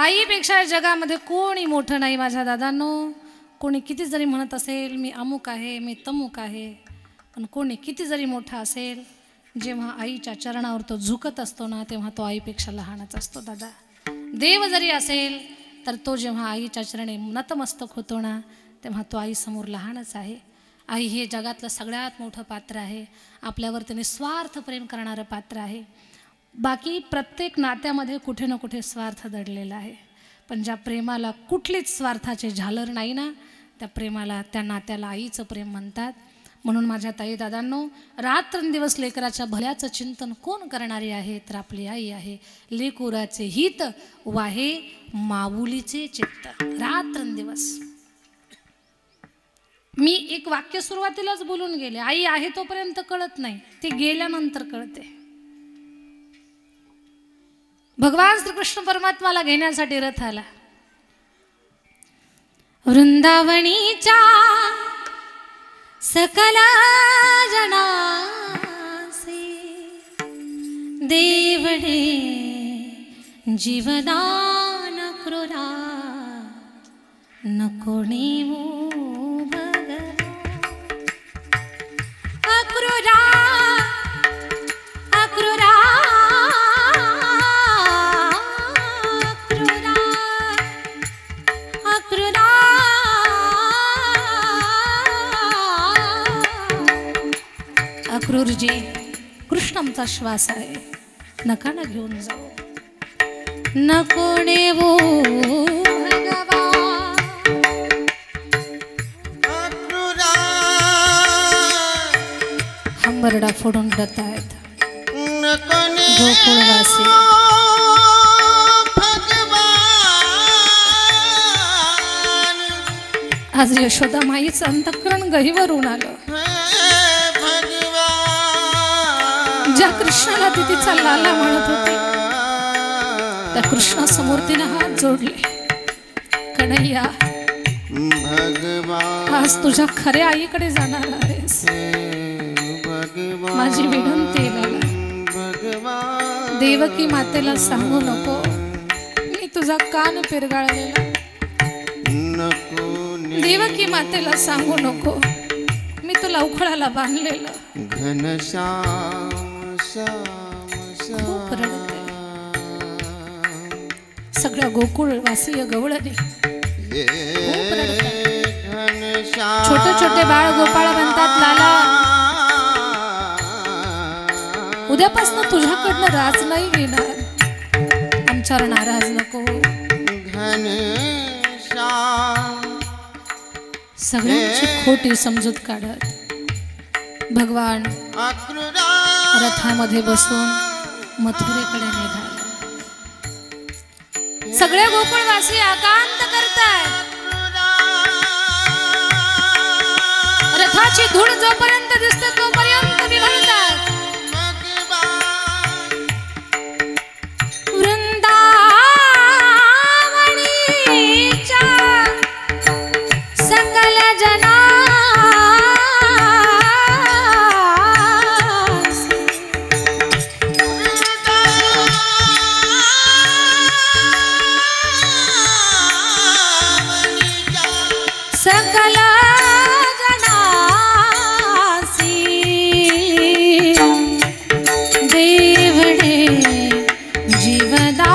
[SPEAKER 1] आईपेक्षा जगामध्ये कोणी मोठं नाही माझ्या दादांनो. कोणी किती जरी म्हणत असेल मी अमुक आहे मी तमुक आहे, पण कोणी किती जरी मोठा असेल, जेव्हा आईच्या चरणावर तो झुकत असतो ना तेव्हा तो आईपेक्षा लहानच असतो दादा. देव जरी असेल तर तो जेव्हा आईच्या चरणी नतमस्तक होतो ना तेव्हा तो आईसमोर लहानच आहे. आई हे जगातलं सगळ्यात मोठं पात्र आहे. आपल्यावर त्याने स्वार्थ प्रेम करणारं पात्र आहे. बाकी प्रत्येक नात्यामध्ये कुठे ना कुठे स्वार्थ दडलेला आहे, पण ज्या प्रेमाला कुठलीच स्वार्थाचे झालर नाही ना, त्या प्रेमाला, त्या नात्याला आईचं प्रेम म्हणतात. म्हणून माझ्या ताई दादांनो, रात्रंदिवस लेकराच्या भल्याचं चिंतन कोण करणारी आहे, तर आपली आई आहे. लेकुराचे हित वाहे माऊलीचे चित्त. रात्रंदिवस. मी एक वाक्य सुरुवातीलाच बोलून गेले, आई आहे तोपर्यंत कळत नाही, ती गेल्यानंतर कळते. भगवान श्रीकृष्ण परमात्माला घेण्यासाठी रथ आला. वृंदावनीच्या सकल जनासे देवडे जीवदान क्रूरा नको नेमू अक्रूरा अक्रूरा अक्रूरा अक्रूरा अक्रूरजी, कृष्ण आमचा श्वास आहे, नका ना घेऊन जाऊ, नको नेवो हंबरडा फोडून रडत आहेत गोकुळवासी. आज यशोदा माईचं अंतःकरण गहिवरून आलं. ज्या कृष्णाला ती तिचा लाला म्हणत होती, त्या कृष्णासमोर तिने हात जोडले. कन्हैया, आज तुझ्या खऱ्या आईकडे जाणार आहेस, माझी विनंती लाला. देवकी मातेला सांगू नको मी तुझा कान पिरगाळलेला. देवकी मातेला सांगू नको मी तुला उखळाला बांधलेलं. खूप रडते सगळ्या गोकुळवासीय गवळणी, खूप रडते. छोटे छोटे बाळ गोपाळ म्हणतात, लाला उद्यापासून तुझ्याकडनं राज नाही घेणार, आमच्यावर नाराज नको. सगळ्यांची खोटी समजूत काढत भगवान रथामध्ये बसून मथुरेकडे निघाले. सगळे गोकुळवासी आकांत करतायत. रथाची धूळ जोपर्यंत दिसते तोपर्यंत विहळतात. वृंदावनीच्या सकल जना सकल जनासी देवडे जीवदान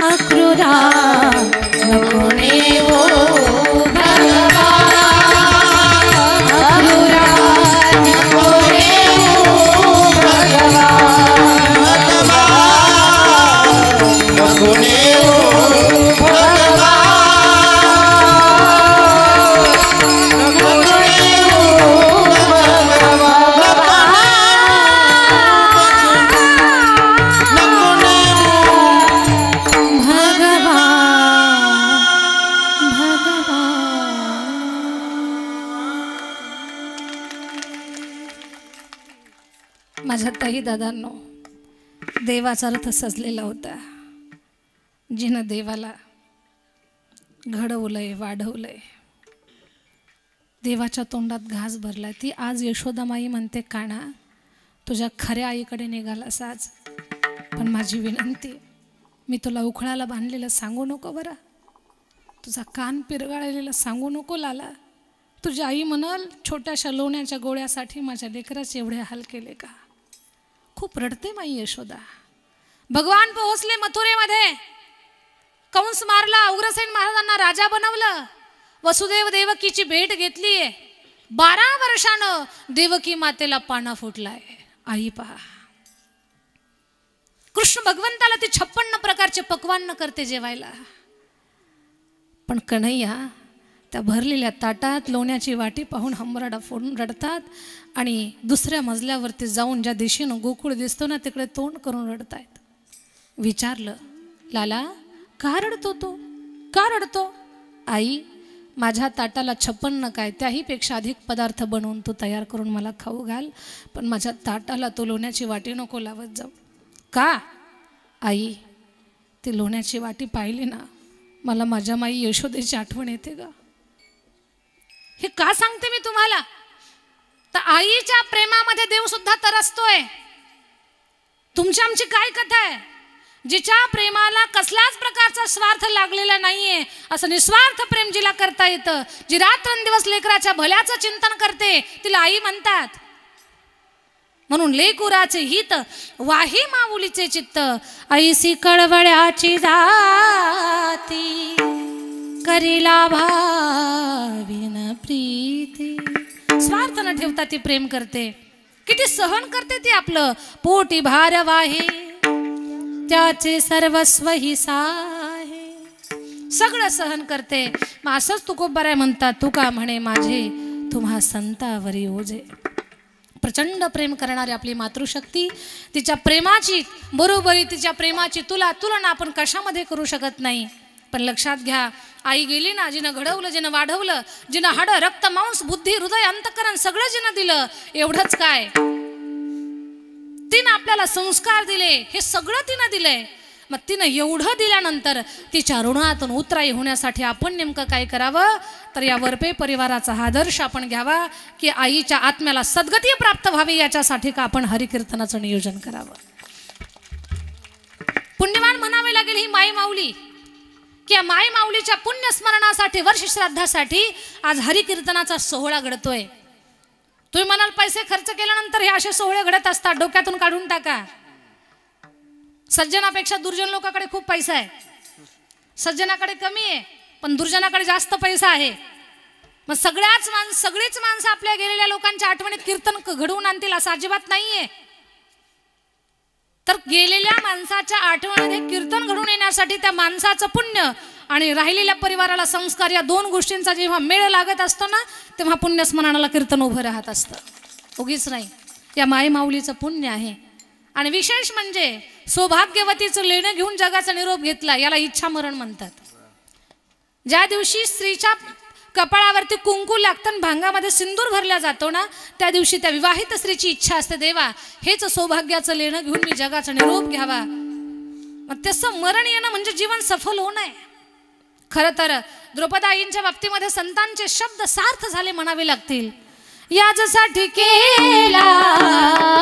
[SPEAKER 1] अक्रूरा नको नेवो भगवान. अक्रूरा नको नेवो भगवान. नको नेवो माझ्या ताई दादांनो, देवाचा रथ सजलेला होता. जिनं देवाला घडवलंय, वाढवलंय, देवाच्या तोंडात घास भरलाय, ती आज यशोदामाई म्हणते, काना तुझ्या खऱ्या आईकडे निघालास आज, पण माझी विनंती, मी तुला उखळाला बांधलेलं सांगू नको बरं, तुझा कान पिरगाळलेला सांगू नको लाला. तुझी आई म्हणाल, छोट्याशा लोण्याच्या गोळ्यासाठी माझ्या लेकराचे एवढे हाल केले का. खूप रडते माई यशोदा. भगवान पोहोचले मथुरेमध्ये, कंस मारला, उग्रसेन महाराजांना राजा बनवलं, वसुदेव देवकीची भेट घेतलीये. 12 वर्षानं देवकी मातेला पाना फुटलाय. आई पहा, कृष्ण भगवंताला ती 56 प्रकारचे पक्वान्न करते जेवायला. पण कन्हैया त्या भरलेल्या ताटात लोण्याची वाटी पाहून हंबरडा फोडून रडतात आणि दुसऱ्या मजल्यावरती जाऊन ज्या दिशेनं गोकुळ दिसतो ना तिकडे तोंड करून रडतायत. विचारलं, लाला का रडतो तो, का रडतो? आई, माझ्या ताटाला 56 काय त्याही पेक्षा अधिक पदार्थ बनवून तू तयार करून मला खाऊ घाल, पण माझ्या ताटाला तो लोण्याची वाटी नको लावत जाऊ. का? आई, ती लोण्याची वाटी पाहिली ना मला माझ्या माई यशोदेची आठवण येते ग. हे का सांगते मी तुम्हाला? तर आईच्या प्रेमामध्ये देव सुद्धा तरसतोय. तुमची आमची काय कथा आहे? जिच्या प्रेमाला कसल्याच प्रकारचा स्वार्थ लागलेला नाहीये, असं निस्वार्थ प्रेम जिला करता येतं, जी रात्रंदिवस लेकराच्या भल्याचं चिंतन करते, तिला आई म्हणतात. म्हणून लेकुराचे हित वाही माऊलीचे चित्त, ऐसी कळवळ्याची जाती करीला भाविन प्रीती. स्वार्थ न ठेवता ती प्रेम करते. किती सहन करते ती आपलं पोटी भार वाहे, त्याचे सर्वस्व ही साहे. सगळं सहन करते. मग असंच तुकोबाराय म्हणतात, तू का म्हणे माझे तुम्हा संतावरी ओझे. प्रचंड प्रेम करणारी आपली मातृशक्ती, तिच्या प्रेमाची बरोबरी, तिच्या प्रेमाची तुलना आपण कशामध्ये करू शकत नाही. पण लक्षात घ्या, आई गेली ना, जिनं घडवलं, जिनं वाढवलं, जिनं हाडं रक्त मांस बुद्धी हृदय अंतकरण सगळं जिनं दिलं, एवढंच काय तिनं आपल्याला संस्कार दिले, हे सगळं तिनं दिलंय. मग तिनं एवढं दिल्यानंतर तिच्या ऋणातून उतराई होण्यासाठी आपण नेमकं काय करावं? तर या वरपे परिवाराचा आदर्श आपण घ्यावा की आईच्या आत्म्याला सद्गती प्राप्त व्हावी, याच्यासाठी का आपण हरिकीर्तनाचं नियोजन करावं. पुण्यवान म्हणावे लागेल ही माई माऊली, की माई माऊलीच्या पुण्यस्मरणासाठी वर्ष श्राद्धासाठी आज हरिकीर्तनाचा सोहळा घडतोय. तुम्ही म्हणाल पैसे खर्च केल्यानंतर हे असे सोहळे घडत असतात, डोक्यातून काढून टाका. सज्जनापेक्षा दुर्जन लोकांकडे खूप पैसा आहे. सज्जनाकडे कमी आहे पण दुर्जनाकडे जास्त पैसा आहे. मग सगळीच माणसं आपल्या गेलेल्या लोकांच्या आठवणीत कीर्तन घडवून आणतील असं अजिबात नाहीये. तर गेलेल्या माणसाच्या आठवणीत कीर्तन घडून येण्यासाठी त्या माणसाचं पुण्य आणि राहिलेल्या परिवाराला संस्कार, या दोन गोष्टींचा जेव्हा मेळ लागत असतो ना, तेव्हा पुण्यस्मरणाला कीर्तन उभं राहत असतं. उगीच नाही. या माई माऊलीचं पुण्य आहे. आणि विशेष म्हणजे सौभाग्यवतीचं लेणं घेऊन जगाचा निरोप घेतला, याला इच्छा मरण म्हणतात. ज्या दिवशी स्त्रीच्या कपाळावरती कुंकू लागतं, भांगामध्ये सिंदूर भरला जातो ना, त्या दिवशी त्या विवाहित स्त्रीची इच्छा असते, देवा हेच सौभाग्याचं लेणं घेऊन मी जगाचा निरोप घ्यावा. मग तसं मरण येणं म्हणजे जीवन सफल होणं आहे. खरं तर द्रौपदाईंच्या बाबतीमध्ये संतांचे शब्द सार्थ झाले म्हणावे लागतील. याच्यासाठी केला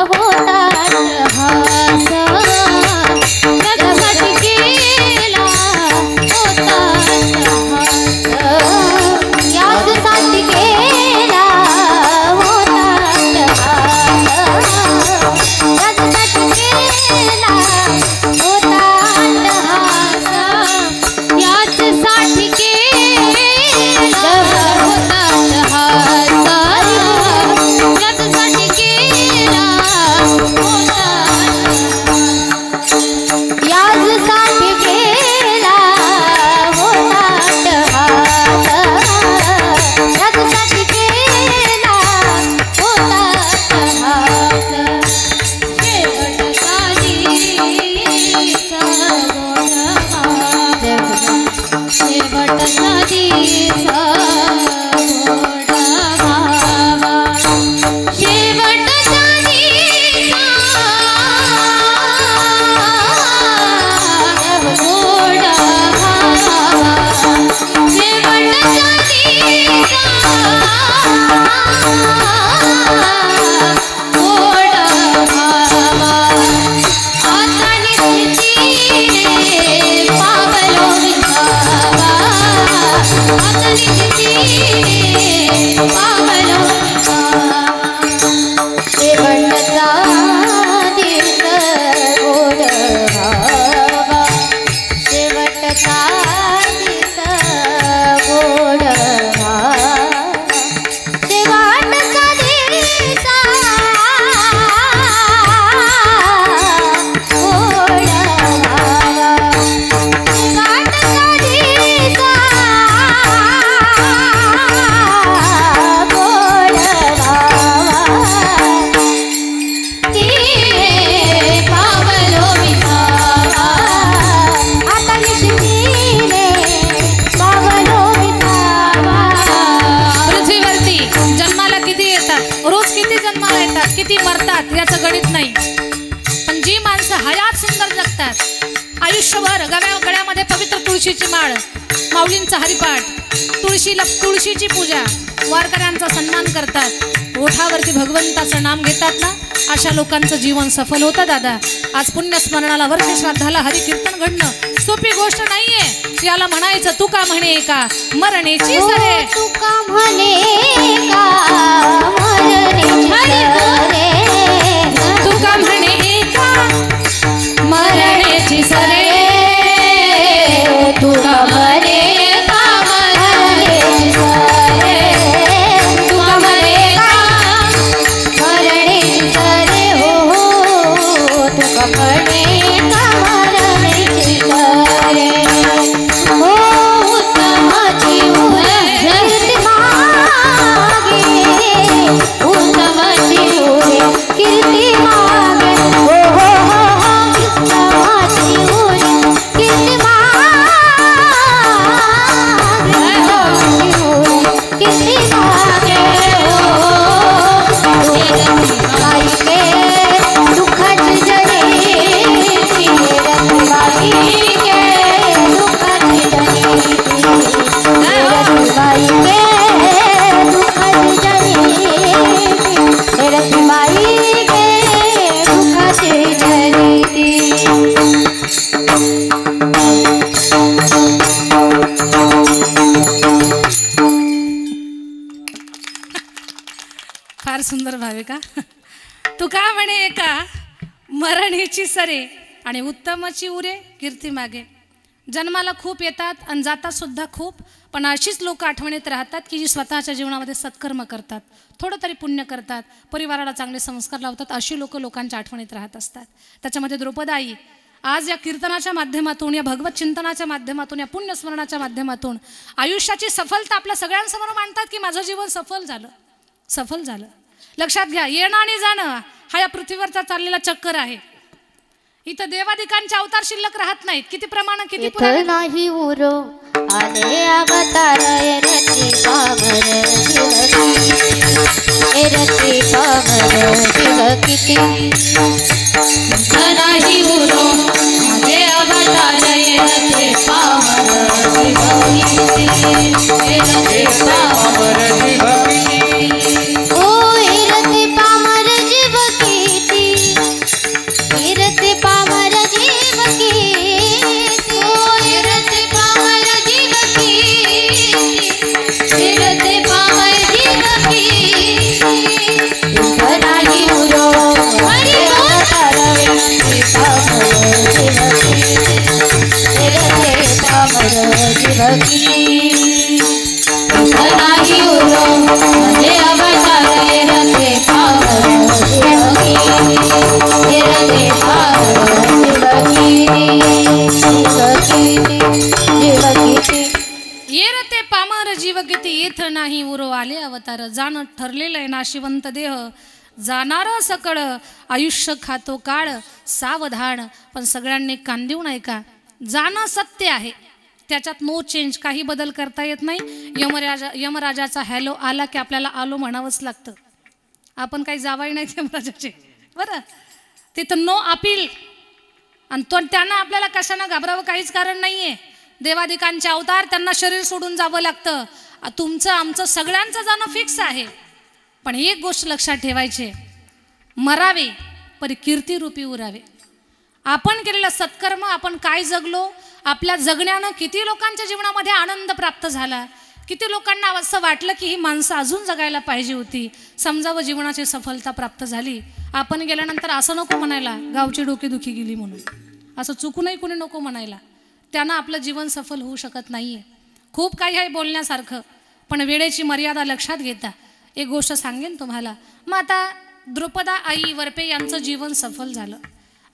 [SPEAKER 1] होता हास, याच्यासाठी केला होता हास, याच्यासाठी केला होता हास, याच्यासाठी केला होता हास, याच्यासाठी केला होता हास, याच्यासाठी केला होता, याच्यासाठी केला होता हास, याच्यासाठी केला होता हास, शेवटचा दिवसा शेवटचा दिवसा Oh आयुष्यभर गळ्यामध्ये पवित्र तुळशीची माळ, माऊलींचा हरिपाठ, तुळशीची पूजा, वारकऱ्यांचा सन्मान करतात, ओठावरती भगवंताचं नाम घेतात ना, अशा लोकांचं जीवन सफल होतं दादा. आज पुण्यस्मरणाला, वर्ष श्राद्धाला हरिकीर्तन घडणं सोपी गोष्ट नाहीये. याला म्हणायचं तुका म्हणे का मरणेची सरे,
[SPEAKER 4] तुका म्हणे का मरणेची सरे,
[SPEAKER 1] तुका म्हणे का मरणेची सरे,
[SPEAKER 4] तुका म्हणे का मरणेची सरे, तुका म्हणे का मरणेची सरे, हो तुका म्हणे का मरणेची सरे, हो उत्तमाची उन्नती मागे, उत्तमाची कीर्ती मागे, हो हो हो उत्तमाची कीर्ती
[SPEAKER 1] फार सुंदर भावे का. तुका म्हणे का मरणेची सरे आणि उत्तमाची उरे कीर्ती मागे. जन्माला खूप येतात आणि जातात सुद्धा खूप, पण अशीच लोक आठवणीत राहतात की जी स्वतःच्या जीवनामध्ये सत्कर्म करतात, थोडं तरी पुण्य करतात, परिवाराला चांगले संस्कार लावतात. अशी लोकांच्या आठवणीत राहत असतात. त्याच्यामध्ये द्रौपदाई आज या कीर्तनाच्या माध्यमातून, या भगवत चिंतनाच्या माध्यमातून, या पुण्यस्मरणाच्या माध्यमातून आयुष्याची सफलता आपल्या सगळ्यांसमोर मांडतात की माझं जीवन सफल झालं, सफल झालं. लक्षात घ्या, येणं आणि जाणं हा या पृथ्वीवरचा चाललेला चक्कर आहे. इथं देवादिकांचे अवतार शिल्लक राहत नाहीत. किती प्रमाण, किती
[SPEAKER 4] इथं नाही उरो आले अवतार, एरती पामर एरती पामर शिव किती,
[SPEAKER 1] इथं नाही उरो आले अवतार, एरती पामर शिव किती, एरती पामर शिव किती,
[SPEAKER 4] ओ एरती पामर जीव किती, एरती पामर जीव किती, ओ एरती पामर जीव किती, एरती पामर जीव किती, इथं नाही उरो आले अवतार, एरती पामर जीव किती, एरती पामर जीव किती, इथं नाही उरो आले अवतार, एरती पामर जीव किती, एरती पामर जीव किती,
[SPEAKER 1] येर ते पामर जीव किती, येथ नाही उरो आले अवतार. जाणं ठरलेलं आहे नाशिवंत देह, जाणार सकळ आयुष्य खातो काळ, सावधान. पण सगळ्यांनी कान देऊन ऐका, जाणं सत्य आहे, त्याच्यात नो चेंज, काही बदल करता येत नाही. यमराजाचा हॅलो आला की आपल्याला आलो म्हणावंच लागतं. आपण काही जावाई नाही यमराजाचे, बरं. तिथं नो अपील, आणि त्यांना आपल्याला कशानं घाबरावं काहीच कारण नाहीये. देवादिकांचे अवतार, त्यांना शरीर सोडून जावं लागतं. तुमचं आमचं सगळ्यांचं जाणं फिक्स आहे. पण एक गोष्ट लक्षात ठेवायची, मरावे परी कीर्तिरूपी उरावे. आपण केलेलं सत्कर्म, आपण काय जगलो, आपल्या जगण्यानं किती लोकांच्या जीवनामध्ये आनंद प्राप्त झाला, किती लोकांना असं वाटलं की ही माणसं अजून जगायला पाहिजे होती, समजावं जीवनाची सफलता प्राप्त झाली. आपण गेल्यानंतर असं नको म्हणायला गावची डोकेदुखी गेली म्हणून, असं चुकूनही कुणी नको म्हणायला. त्यांना आपलं जीवन सफल होऊ शकत नाहीये. खूप काही आहे बोलण्यासारखं, पण वेळेची मर्यादा लक्षात घेता एक गोष्ट सांगेन तुम्हाला. मग आता द्रौपदा आई वरपे यांचं जीवन सफल झालं.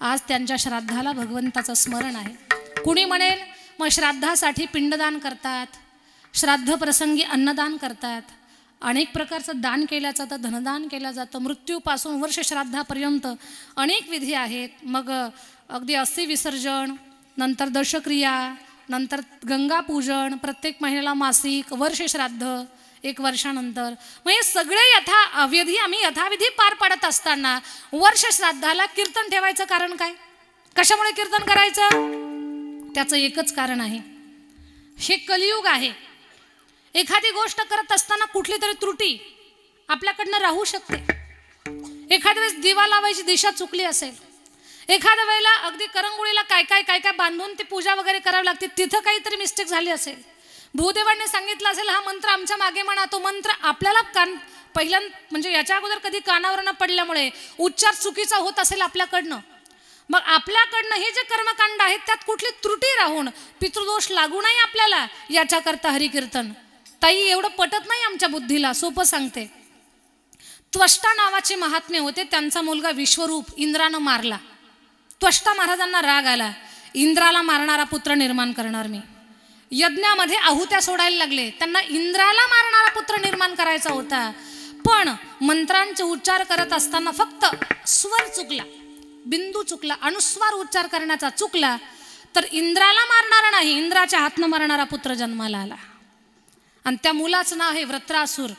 [SPEAKER 1] आज त्यांच्या श्राद्धाला भगवंताचं स्मरण आहे. कुणी म्हणेल मग श्राद्धासाठी पिंडदान करतात, श्राद्ध प्रसंगी अन्नदान करतात, अनेक प्रकारचं दान केलं जातं, धनदान केलं जातं. मृत्यूपासून वर्ष श्राद्धापर्यंत अनेक विधी आहेत. मग अगदी अस्थि विसर्जन, नंतर दशक्रिया, नंतर गंगापूजन, प्रत्येक महिन्याला मासिक, वर्ष श्राद्ध, 1 वर्षानंतर. मग हे सगळे विधी आम्ही यथाविधी पार पाडत असताना वर्ष श्राद्धाला कीर्तन ठेवायचं कारण काय? कशामुळे कीर्तन करायचं? त्याचं एकच कारण आहे, हे कलियुग आहे. एखादी गोष्ट करत असताना कुठली तरी त्रुटी आपल्याकडनं राहू शकते. एखाद्या वेळेस दिवा लावायची दिशा चुकली असेल, एखाद्या वेळेला अगदी करंगुळीला काय काय बांधून ती पूजा वगैरे करावी लागते, तिथं काहीतरी मिस्टेक झाली असेल. भूदेवांनी सांगितलं असेल हा मंत्र आमच्या मागे म्हणा, तो मंत्र आपल्याला पहिल्यांदा म्हणजे याच्या अगोदर कधी कानावर न पडल्यामुळे उच्चार चुकीचा होत असेल आपल्याकडनं. मग आपल्याकडनं हे जे कर्मकांड आहेत त्यात कुठली त्रुटी राहून पितृदोष लागू नये आपल्याला, याच्याकरता हरिकीर्तन. ताई एवढं पटत नाही आमच्या बुद्धीला, सोपं सांगते. त्वष्टा नावाचे महात्मे होते, त्यांचा मुलगा विश्वरूप इंद्रानं मारला. त्वष्टा महाराजांना राग आला, इंद्राला मारणारा पुत्र निर्माण करणार मी. यज्ञामध्ये आहुत्या सोडायला लागले, त्यांना इंद्राला मारणारा पुत्र निर्माण करायचा होता. पण मंत्रांचे उच्चार करत असताना फक्त स्वर चुकला, बिंदू चुकला, अनुस्वार उच्चार करण्याचा चुकला, तर इंद्राला मारणारा नाही, इंद्राच्या हातनं मारणारा पुत्र जन्माला आला. आणि त्या मुलाचं नाव आहे वृत्रासूर.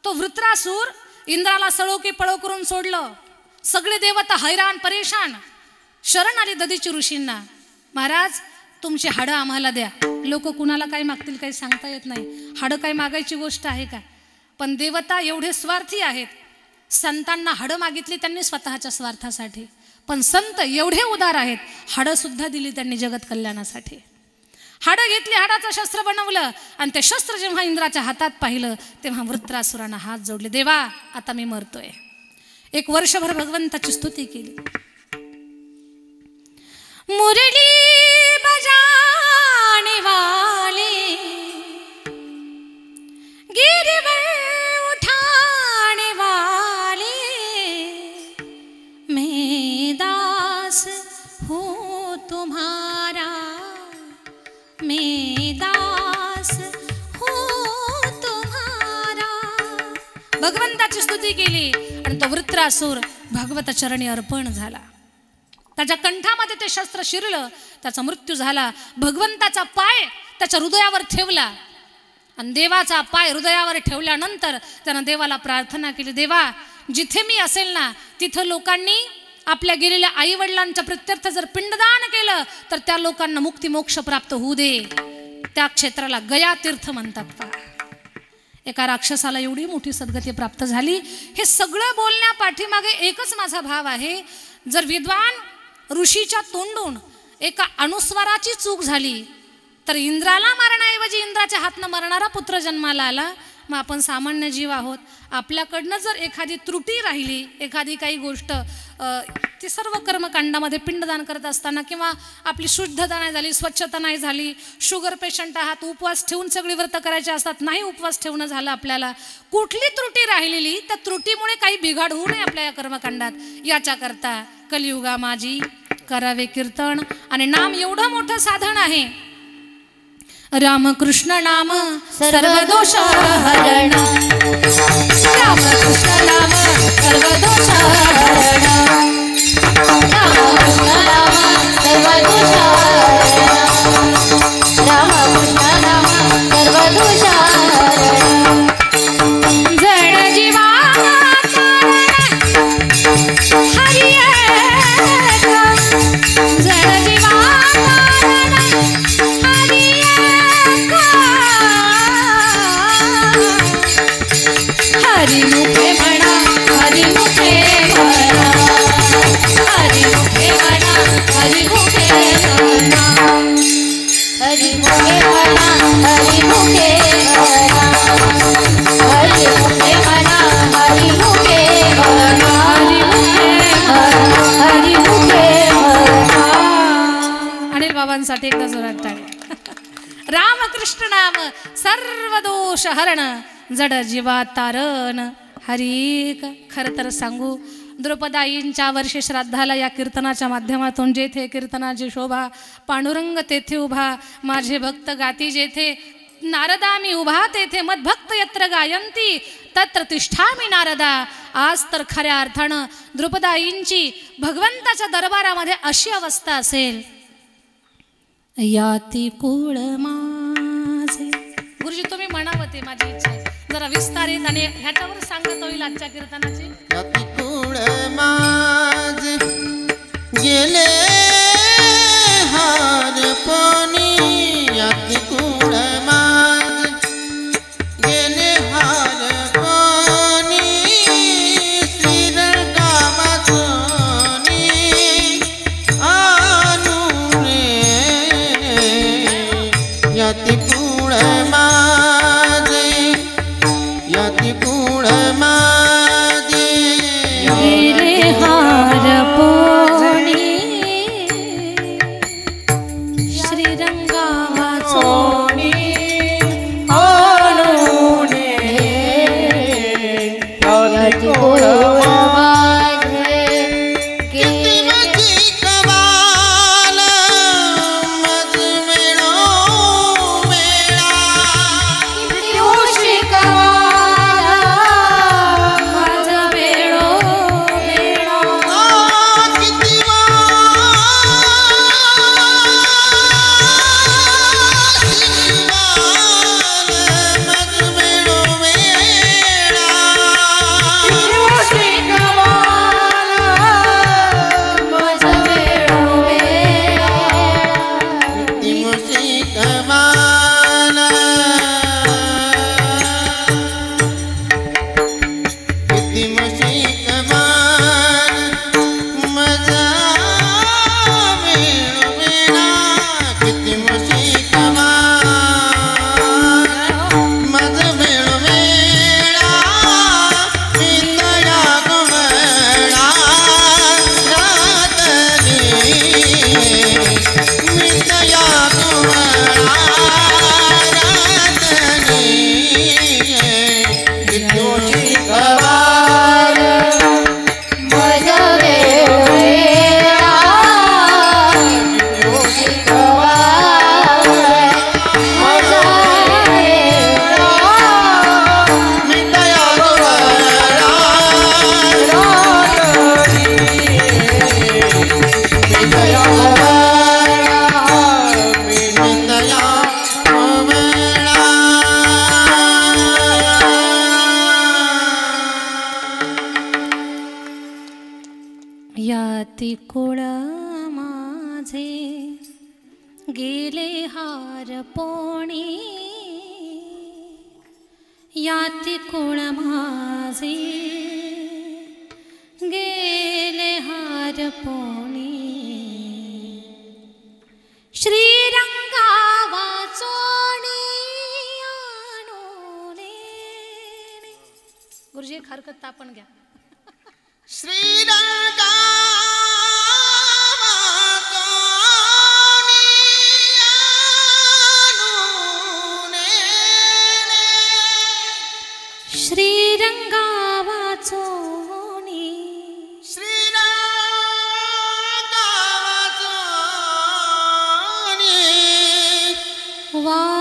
[SPEAKER 1] तो वृत्रासूर इंद्राला सळो की पळो करून सोडलं. सगळे देवता हैराण परेशान. शरण आली दधीची ऋषींना, महाराज तुमची हाडं आम्हाला द्या. लोक कुणाला काय मागतील काही सांगता येत नाही, हाडं काय मागायची गोष्ट आहे का. पण देवता एवढे स्वार्थी आहेत, संतांना हाडं मागितली त्यांनी स्वतःच्या स्वार्थासाठी, पण संत एवढे उदार आहेत, हाडं सुद्धा दिली त्यांनी जगत कल्याणासाठी. हाडं घेतली, हाडाचं शस्त्र बनवलं, आणि ते शस्त्र जेव्हा इंद्राच्या हातात पाहिलं तेव्हा वृत्रासुरानं हात जोडले, देवा आता मी मरतोय. एक वर्षभर भगवंताची स्तुती केली. मुरली बजाने वाले, गिरवर उठाने वाले, मैं दास हूँ तुम्हारा, मैं दास हूँ तुम्हारा. भगवंताची स्तुती केली आणि तो वृत्रासूर भगवत चरणी अर्पण झाला. त्याच्या कंठामध्ये ते शस्त्र शिरलं, त्याचा मृत्यू झाला. भगवंताचा पाय त्याच्या हृदयावर ठेवला आणि देवाचा पाय हृदयावर ठेवल्यानंतर त्यानं देवाला प्रार्थना केली, देवा जिथे मी असेल ना तिथं लोकांनी आपल्या गेलेल्या आई वडिलांच्या प्रत्यर्थ जर पिंडदान केलं तर त्या लोकांना मुक्ती मोक्ष प्राप्त होऊ दे. त्या क्षेत्राला गया तीर्थ म्हणतात. पहा, एका राक्षसाला एवढी मोठी सद्गती प्राप्त झाली. हे सगळं बोलण्या पाठीमागे एकच माझा भाव आहे, जर विद्वान ऋषीच्या तोंडून एका अनुस्वाराची चूक झाली तर इंद्राला मारण्याऐवजी इंद्राच्या हातनं मरणारा पुत्र जन्माला आला. मग आपण सामान्य जीव आहोत, आपल्याकडनं जर एखादी त्रुटी राहिली, एखादी काही गोष्ट ती सर्व कर्मकांडामध्ये पिंडदान करत असताना किंवा आपली शुद्धता नाही झाली, स्वच्छता नाही झाली, शुगर पेशंट आहात, उपवास ठेवून सगळी व्रत करायची असतात, नाही उपवास ठेवणं झालं, आपल्याला कुठली त्रुटी राहिलेली त्या त्रुटीमुळे काही बिघाड होऊ नये आपल्या या कर्मकांडात, याच्याकरता कलियुगा माझी करावे कीर्तन. आणि नाम एवढं मोठं साधन आहे. रामकृष्ण नाम सर्व दोष हरण, रामकृष्ण नाम सर्व दोष हरण, रामकृष्ण नाम सर्व दोष हरण, रामकृष्ण नाम सर्व दोष हरण. जड जीवा हरि जड जीवा हरिमुखे म्हणा, हरिमुखे म्हणा, हरिमुखे म्हणा, हरिमुखे म्हणा, हरिमुखे म्हणा, हरिमुखे म्हणा, हरिमुखे म्हणा, हरिमुखे म्हणा, हरिमुखे म्हणा. अनिल बाबांसाठी एकदा जोरात टाळ्या. रामकृष्ण नाम सर्व दोष हरण, जड जीवा तारण हरिक. खरं तर सांगू, द्रौपदाईंच्या वर्षे श्राद्धाला या कीर्तनाच्या माध्यमातून जेथे कीर्तनाची शोभा, पांडुरंग तेथे उभा, माझे भक्त गाती जेथे, नारदा मी उभा तेथे, मद्भक्त यत्र गायंती तत्र तिष्ठामि नारदा. आज तर खऱ्या अर्थानं द्रौपदाईंची भगवंताच्या दरबारामध्ये अशी अवस्था असेल, याती कुळ माझे. गुरुजी तुम्ही म्हणावं, ते माझी इच्छा आहे, जरा विस्तारित आणि ह्याच्यावर सांगत होईल आजच्या कीर्तनाची.
[SPEAKER 2] याती कुळ माझे गेले हार
[SPEAKER 1] याती कुळ माझे गेले हार पोणी, याती कुळ माझे गेले हार पोणी, श्रीरंगा वाचोणी आणूने. गुरुजी हरकत आपण घ्या.
[SPEAKER 2] श्रीरंगा
[SPEAKER 1] श्रीरंगा वाचोणी,
[SPEAKER 2] श्रीरंगा वाचोणी,
[SPEAKER 1] वाचोणी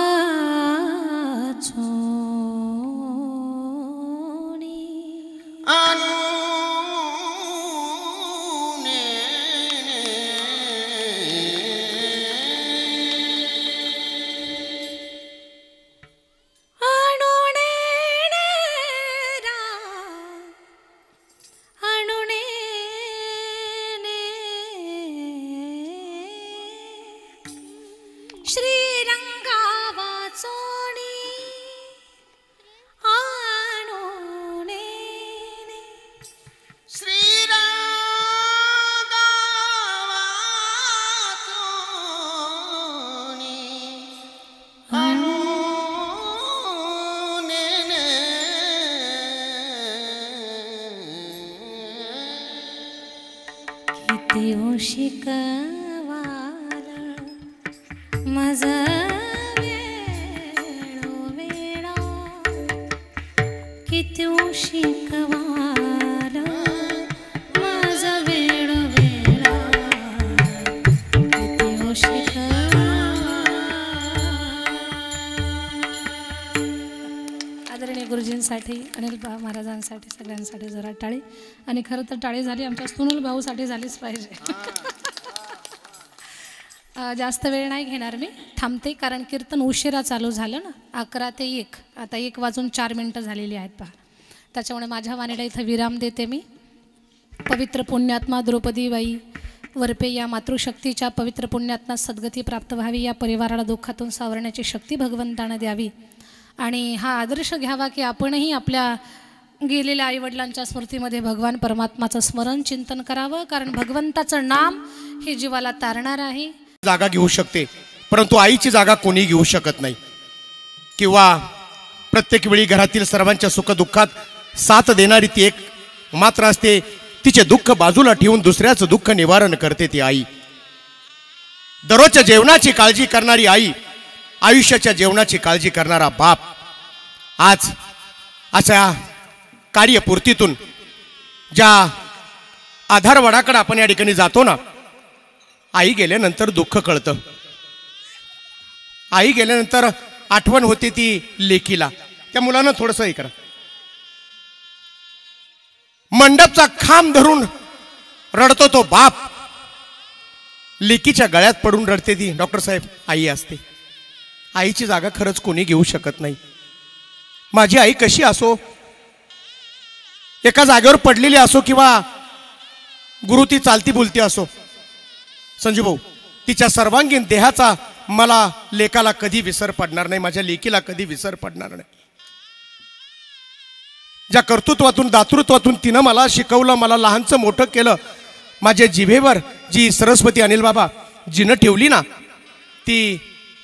[SPEAKER 2] आणूने.
[SPEAKER 1] श्रीरंगा वाचोणी आणूने,
[SPEAKER 2] श्रीरंगा वाचोणी आणूने.
[SPEAKER 1] किती शिकवाला मज वेळोवेळा, किती शिकवाला मज वेळोवेळा, किती आदरणीय गुरुजींसाठी, अनिल महाराजांसाठी, सगळ्यांसाठी जरा टाळी. आणि खरं तर टाळी झाली आमच्या सुनील भाऊसाठी झालीच पाहिजे. जास्त वेळ नाही घेणार मी, थांबते, कारण कीर्तन उशिरा चालू झालं ना, 11 ते 1, आता 1:04 झालेली आहेत पहा. त्याच्यामुळे माझ्या वाणीला इथं विराम देते मी. पवित्र पुण्यात्मा द्रौपदीबाई वरपे या मातृशक्तीच्या पवित्र पुण्यात्मा सद्गती प्राप्त व्हावी, या परिवाराला दुःखातून सावरण्याची शक्ती भगवंतानं द्यावी. आणि हा आदर्श घ्यावा की आपणही आपल्या गेलेल्या आईवडिलांच्या स्मृतीमध्ये भगवान परमात्माचं स्मरण चिंतन करावं, कारण भगवंताचं नाम हे जीवाला तारणार आहे.
[SPEAKER 5] जागा घेऊ शकते, परंतु आईची जागा कोणी घेऊ शकत नाही. किंवा प्रत्येक वेळी घरातील सर्वांच्या सुखदुःखात साथ देणारी ती एक मात्र असते. तिचे दुःख बाजूला ठेवून दुसऱ्याचं दुःख निवारण करते ती आई. दररोजच्या जेवणाची काळजी करणारी आई, आयुष्याच्या जेवणाची काळजी करणारा बाप. आज अशा कार्यपूर्तीतून ज्या आधारवडाकडे आपण या ठिकाणी जातो ना, आई गेल्यानंतर दुःख कळतं. आई गेल्यानंतर आठवण होते ती लेकीला. त्या मुलानं थोडंसं हे करा. मंडपचा खांब धरून रडतो तो बाप, लेकीच्या गळ्यात पडून रडते ती डॉक्टर साहेब आई असते. आईची जागा खरंच कोणी घेऊ शकत नाही. माझी आई कशी असो, एका जागेवर पडलेली असो किंवा गुरु ती चालती बोलती असो, संजू भाऊ, तिच्या सर्वांगीण देहाचा मला लेकाला कधी विसर पडणार नाही, माझ्या लेकीला कधी विसर पडणार नाही. ज्या कर्तृत्वातून दातृत्वातून तिनं मला शिकवलं, मला लहानचं मोठं केलं, माझ्या जिभेवर जी सरस्वती अनिल बाबा जिनं ठेवली ना, ती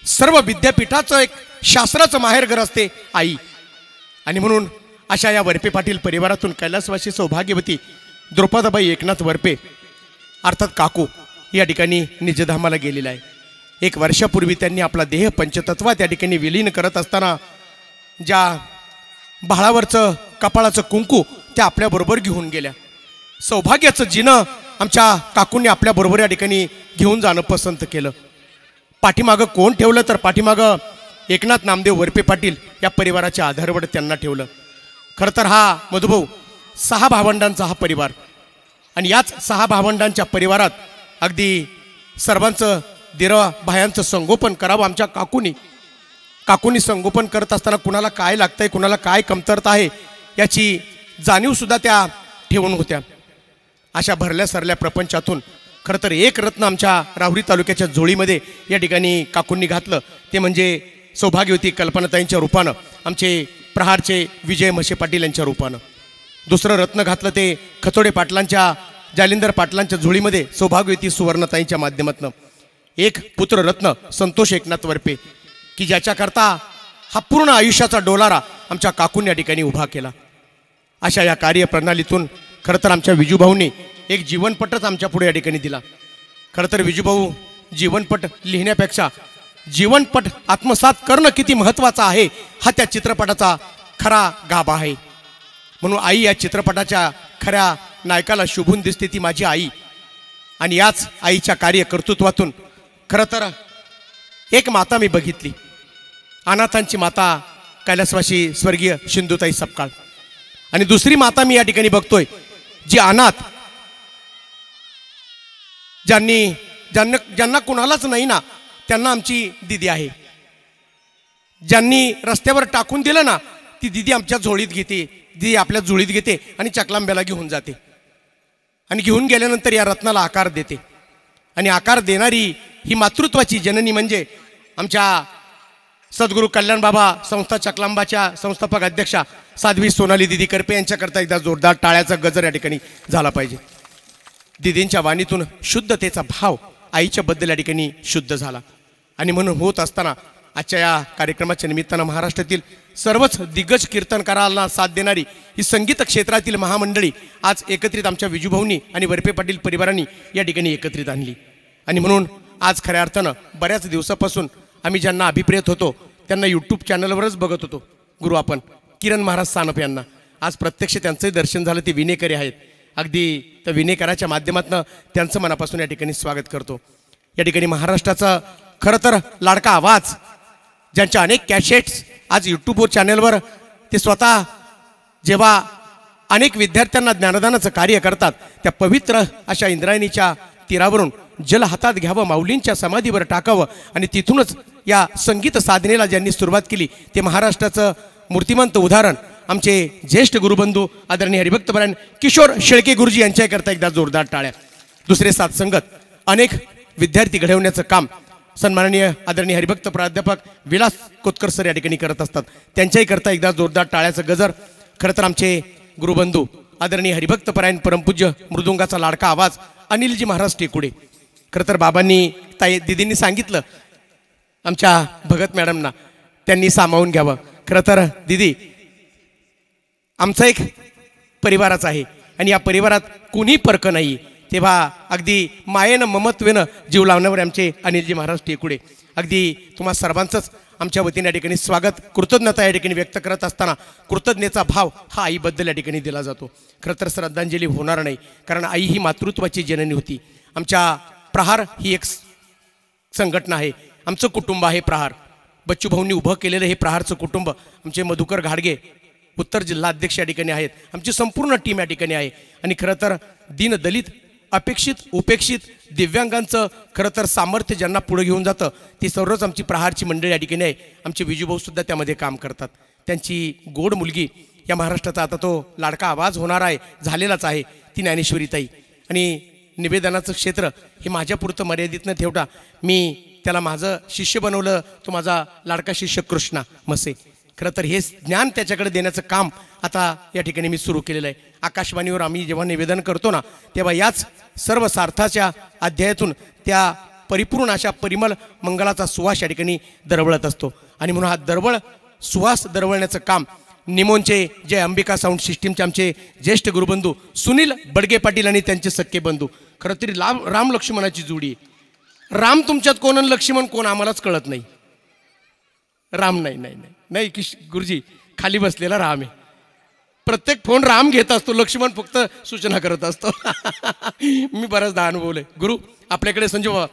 [SPEAKER 5] सर्व विद्यापीठाचं एक शास्त्राचं माहेरघर असते आई. आणि म्हणून अशा या वरपे पाटील परिवारातून कैलासवासी सौभाग्यवती द्रौपदाबाई एकनाथ वरपे अर्थात काकू या ठिकाणी निजधामाला गेलेला आहे. 1 वर्षापूर्वी त्यांनी आपला देह पंचतत्वात त्या ठिकाणी विलीन करत असताना ज्या बाळावरचं कपाळाचं कुंकू त्या आपल्याबरोबर घेऊन गेल्या. सौभाग्याचं जिनं आमच्या काकूंनी आपल्याबरोबर या ठिकाणी घेऊन जाणं पसंत केलं. पाठीमागं कोण ठेवलं तर पाठीमागं एकनाथ नामदेव वरपे पाटील या परिवाराच्या आधारवर त्यांना ठेवलं. खरं तर हा मधुभाऊ 6 भावंडांचा हा परिवार, आणि याच 6 भावंडांच्या परिवारात अगदी सर्वांचं दिरा भायांचं संगोपन करावं आमच्या काकूनी संगोपन करत असताना कुणाला काय लागतंय, कुणाला काय कमतरता आहे याची जाणीवसुद्धा त्या ठेवून होत्या. अशा भरल्या सरल्या प्रपंचातून खरं तर एक रत्न आमच्या राहुरी तालुक्याच्या जोळीमध्ये या ठिकाणी काकूंनी घातलं, ते म्हणजे सौभाग्यवती कल्पनाताईंच्या रूपानं, आमचे प्रहारचे विजय म्हशे पाटील यांच्या रूपानं. दुसरं रत्न घातलं ते खचोडे पाटलांच्या, जालिंदर पाटलांच्या झोळीमध्ये सौभाग्यवती सुवर्णताईंच्या माध्यमातून. एक पुत्र रत्न संतोष एकनाथ वरपे, की ज्याच्याकरता हा पूर्ण आयुष्याचा डोलारा आमच्या काकूंनी या ठिकाणी उभा केला. अशा या कार्यप्रणालीतून खरं तर आमच्या विजूभाऊंनी एक जीवनपटच आमच्या पुढे या ठिकाणी दिला. खरं तर विजूभाऊ जीवनपट लिहिण्यापेक्षा जीवनपट आत्मसात करणं किती महत्त्वाचं आहे हा त्या चित्रपटाचा खरा गाभा आहे. म्हणून आई या चित्रपटाच्या खऱ्या नायकाला शोभून दिसते, ती माझी आई. आणि याच आईच्या कार्यकर्तृत्वातून खरं तर एक माता मी बघितली, अनाथांची माता कैलासवासी स्वर्गीय सिंधुताई सपकाळ. आणि दुसरी माता मी या ठिकाणी बघतोय, जी अनाथ, ज्यांना कुणालाच नाही ना, त्यांना आमची दिदी आहे. ज्यांनी रस्त्यावर टाकून दिलं ना, ती दिदी आमच्या झोळीत घेते, दिदी आपल्या झोळीत घेते आणि चकलांब्याला घेऊन जाते. आणि घेऊन गेल्यानंतर या रत्नाला आकार देते. आणि आकार देणारी ही मातृत्वाची जननी म्हणजे आमच्या सद्गुरू कल्याण बाबा संस्था चकलांबाच्या संस्थापक अध्यक्षा साध्वी सोनाली दिदी करपे यांच्याकरता एकदा जोरदार टाळ्याचा गजर या ठिकाणी झाला पाहिजे. दिदींच्या वाणीतून शुद्धतेचा भाव आईच्या बद्दल या ठिकाणी शुद्ध झाला. आणि म्हणून होत असताना आजच्या या कार्यक्रमाच्या निमित्तानं महाराष्ट्रातील सर्वच दिग्गज कीर्तनकारांना साथ देणारी ही संगीत क्षेत्रातील महामंडळी आज एकत्रित आमच्या विजूभाऊंनी आणि वरपे पाटील परिवारांनी या ठिकाणी एकत्रित आणली. आणि म्हणून आज खऱ्या अर्थानं बऱ्याच दिवसापासून आम्ही ज्यांना अभिप्रेत होतो त्यांना यूट्यूब चॅनलवरच बघत होतो. गुरु आपण किरण महाराज सानप यांना आज प्रत्यक्ष त्यांचंही दर्शन झालं. ते विनेकरी आहेत. अगदी त्या विनेकराच्या माध्यमातून त्यांचं मनापासून या ठिकाणी स्वागत करतो. या ठिकाणी महाराष्ट्राचा खरं तर लाडका आवाज, ज्यांच्या अनेक कॅसेट्स आज यूट्यूब चॅनलवर ते स्वतः जेव्हा अनेक विद्यार्थ्यांना ज्ञानदानाचं कार्य करतात, त्या पवित्र अशा इंद्रायणीच्या तीरावरून जल हातात घ्यावं, माऊलींच्या समाधीवर टाकावं आणि तिथूनच या संगीत साधनेला ज्यांनी सुरुवात केली ते महाराष्ट्राचं मूर्तिमंत उदाहरण आमचे ज्येष्ठ गुरुबंधू आदरणीय हरिभक्तपरायण किशोर शेळके गुरुजी यांच्याकरता एकदा जोरदार टाळ्या. दुसरे साथ संगत अनेक विद्यार्थी घडवण्याचं काम सन्माननीय आदरणीय हरिभक्त प्राध्यापक विलास कोतकर सर या ठिकाणी करत असतात. त्यांच्याही करता एकदा जोरदार टाळ्याचं गजर. खरं तर आमचे गुरुबंधू आदरणीय हरिभक्तपरायण परमपूज्य मृदुंगाचा लाडका आवाज अनिलजी महाराज टेकुडे. खरं तर बाबांनी दिदींनी सांगितलं आमच्या भगत मॅडमना, त्यांनी सामावून घ्यावं. खरं तर दिदी आमचा एक परिवाराच आहे आणि या परिवारात कुणी परक नाही. तेव्हा अगदी मायेनं ममत्वेनं जीव लावण्यावर आमचे अनिलजी महाराज टेकुडे. अगदी तुम्हा सर्वांचंच आमच्या वतीने या ठिकाणी स्वागत, कृतज्ञता या ठिकाणी व्यक्त करत असताना कृतज्ञतेचा भाव हा आईबद्दल या ठिकाणी दिला जातो. खरं तर श्रद्धांजली होणार नाही, कारण आई ही मातृत्वाची जननी होती. आमच्या प्रहार ही एक संघटना आहे, आमचं कुटुंब आहे प्रहार. बच्चूभाऊंनी उभं केलेलं हे प्रहारचं कुटुंब. आमचे मधुकर घाडगे उत्तर जिल्हा अध्यक्ष या ठिकाणी आहेत. आमची संपूर्ण टीम या ठिकाणी आहे. आणि खरं तर दीन दलित अपेक्षित उपेक्षित दिव्यांगांचं खरं तर सामर्थ्य ज्यांना पुढे घेऊन जातं ती सर्वच आमची प्रहारची मंडळी या ठिकाणी आहे. आमचे विजूभाऊसुद्धा त्यामध्ये काम करतात. त्यांची गोड मुलगी या महाराष्ट्राचा आता तो लाडका आवाज होणार आहे, झालेलाच आहे, ती ज्ञानेश्वरीताई. आणि निवेदनाचं क्षेत्र हे माझ्यापुरतं मर्यादित न ठेवता मी त्याला माझं शिष्य बनवलं, तो माझा लाडका शिष्य कृष्णा मसे. खरं तर हे ज्ञान त्याच्याकडे देण्याचं काम आता या ठिकाणी मी सुरू केलेलं आहे. आकाशवाणीवर आम्ही जेव्हा निवेदन करतो ना, तेव्हा याच सर्व सार्थाच्या अध्यायातून त्या परिपूर्ण अशा परिमल मंगलाचा सुवास या ठिकाणी दरवळत असतो. आणि म्हणून हा दरवळ सुवास दरवळण्याचं काम निमोनचे जय अंबिका साऊंड सिस्टीमचे आमचे ज्येष्ठ गुरुबंधू सुनील बडगे पाटील आणि त्यांचे सख्खे बंधू. खरं तरी राम लक्ष्मणाची जोडी आहे. राम तुमच्यात कोण आणि लक्ष्मण कोण आम्हालाच कळत नाही. राम नाही नाही नाही नाही की गुरुजी खाली बसलेला राम आहे. प्रत्येक फोन राम घेत असतो, लक्ष्मण फक्त सूचना करत असतो. मी बऱ्याचदा अनुभवलंय. गुरु आपल्याकडे संजय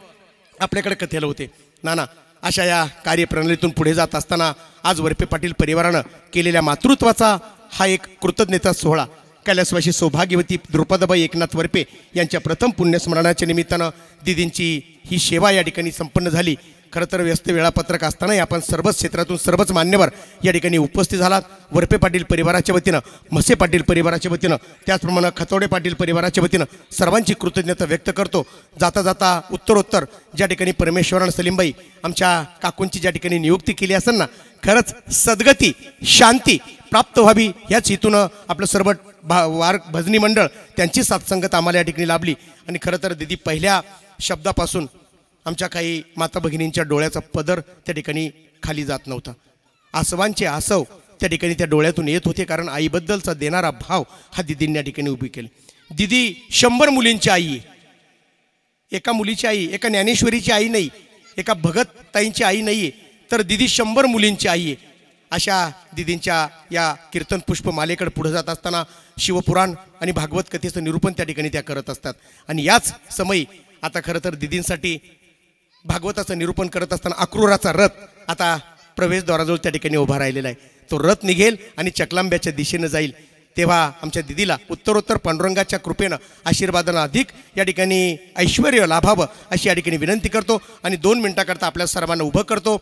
[SPEAKER 5] आपल्याकडे कथेला होते नाना. अशा या कार्यप्रणालीतून पुढे जात असताना आज वरपे पाटील परिवारानं केलेल्या मातृत्वाचा हा एक कृतज्ञता सोहळा कैलासवासी सौभाग्यवती द्रुपदाबाई एकनाथ वरपे यांच्या प्रथम पुण्यस्मरणाच्या निमित्तानं दिदींची ही सेवा या ठिकाणी संपन्न झाली. खरं तर व्यस्त वेळापत्रक असतानाही आपण सर्वच क्षेत्रातून सर्वच मान्यवर या ठिकाणी उपस्थित झालात. वरपे पाटील परिवाराच्या वतीनं, म्हसे पाटील परिवाराच्या वतीनं, त्याचप्रमाणे खतवडे पाटील परिवाराच्या वतीनं सर्वांची कृतज्ञता व्यक्त करतो. जाता जाता उत्तरोत्तर ज्या ठिकाणी परमेश्वरानं सलीमबाई आमच्या काकूंची ज्या ठिकाणी नियुक्ती केली असेल ना, खरंच सद्गती शांती प्राप्त व्हावी ह्याच हेतून आपलं सर्व वार भजनी मंडळ त्यांची साथसंगत आम्हाला या ठिकाणी लाभली. आणि खरं तर दिदी पहिल्या शब्दापासून आमच्या काही माता भगिनींच्या डोळ्याचा पदर त्या ठिकाणी खाली जात नव्हता. आसवांचे आसव त्या ठिकाणी त्या डोळ्यातून येत होते, कारण आईबद्दलचा देणारा भाव हा दिदींनी या ठिकाणी उभी केली. दिदी 100 मुलींची आई आहे. एका मुलीची आई, एका ज्ञानेश्वरीची आई नाही, एका भगत ताईंची आई नाही आहे, तर दिदी 100 मुलींची आई आहे. अशा दिदींच्या या कीर्तन पुष्प मालेकडे पुढे जात असताना शिवपुराण आणि भागवत कथेचं निरूपण त्या ठिकाणी त्या करत असतात. आणि याच समयी आता खरं तर दिदींसाठी भागवताचं निरूपण करत असताना अक्रूराचा रथ आता प्रवेशद्वाराजवळ त्या ठिकाणी उभा राहिलेला आहे. तो रथ निघेल आणि चकलांब्याच्या दिशेनं जाईल, तेव्हा आमच्या दिदीला उत्तरोत्तर पांडुरंगाच्या कृपेनं आशीर्वादानं अधिक या ठिकाणी ऐश्वर्य लाभावं अशी या ठिकाणी विनंती करतो. आणि 2 मिनिटाकरता आपल्या सर्वांना उभं करतो.